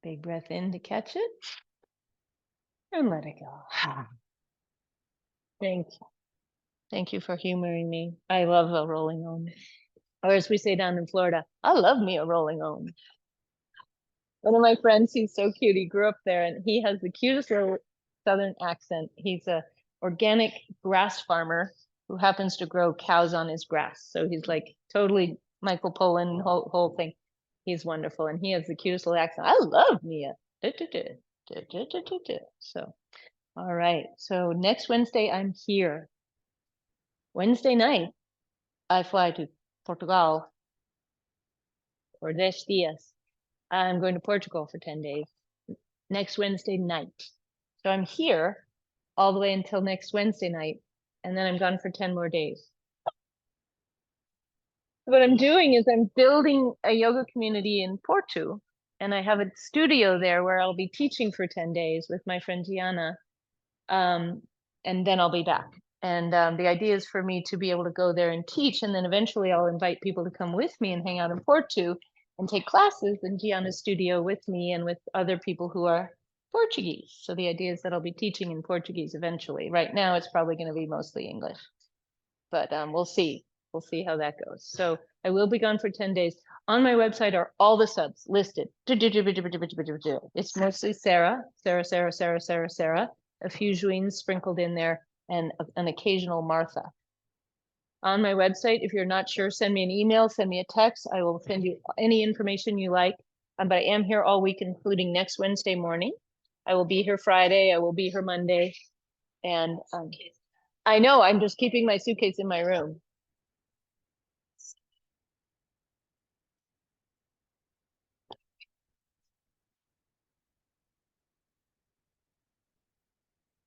Big breath in to catch it and let it go. Thank you. Thank you for humoring me. I love a rolling om. Or as we say down in Florida, I love me a rolling om. One of my friends, he's so cute. He grew up there and he has the cutest little Southern accent. He's a organic grass farmer who happens to grow cows on his grass. So he's like totally Michael Pollan, whole thing. He's wonderful. And he has the cutest little accent. I love Mia. So, all right. So next Wednesday, I'm here. Wednesday night, I fly to Portugal for 10 días. I'm going to Portugal for 10 days next Wednesday night. So I'm here all the way until next Wednesday night, and then I'm gone for 10 more days. What I'm doing is I'm building a yoga community in Porto, and I have a studio there where I'll be teaching for 10 days with my friend Gianna, and then I'll be back. And the idea is for me to be able to go there and teach, and then eventually I'll invite people to come with me and hang out in Porto and take classes in Gianna's studio with me and with other people who are Portuguese. So the idea is that I'll be teaching in Portuguese eventually. Right now, it's probably going to be mostly English, but we'll see. We'll see how that goes. So I will be gone for 10 days. On my website are all the subs listed. It's mostly Sarah, a few Juines sprinkled in there, and an occasional Martha. On my website, if you're not sure, send me an email, send me a text. I will send you any information you like. But I am here all week, including next Wednesday morning. I will be here Friday. I will be here Monday. And I know I'm just keeping my suitcase in my room.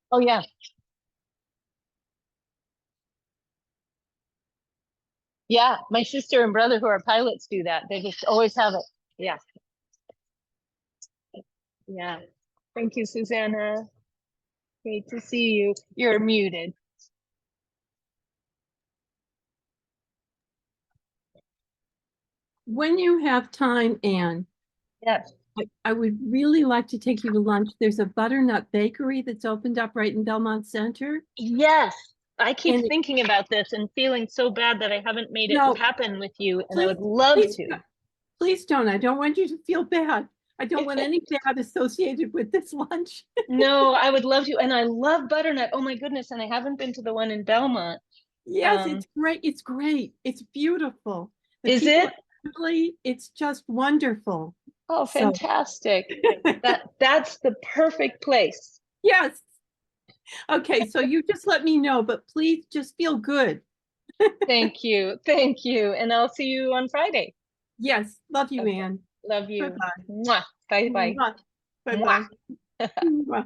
Oh, yeah. Yeah, my sister and brother who are pilots do that. They just always have it. Yeah. Yeah. Thank you, Susanna. Great to see you. You're muted. When you have time, Anne, Yes. I would really like to take you to lunch. There's a butternut bakery that's opened up right in Belmont Center. Yes. I keep And thinking about this and feeling so bad that I haven't made it no, happen with you, and I please, would love please, to. please don't. I don't want you to feel bad. I don't want any bad associated with this lunch. No, I would love to. And I love butternut. Oh my goodness. And I haven't been to the one in Belmont. Yes, it's great. It's great. It's beautiful. The Is people it? are lovely. It's just wonderful. Oh, So, fantastic. That's the perfect place. yes. Okay, so you just let me know, but please just feel good. Thank you. Thank you. And I'll see you on Friday. Yes, love you, Okay. Anne. Love you. Bye-bye. Mwah. Bye bye. Bye Mwah. bye.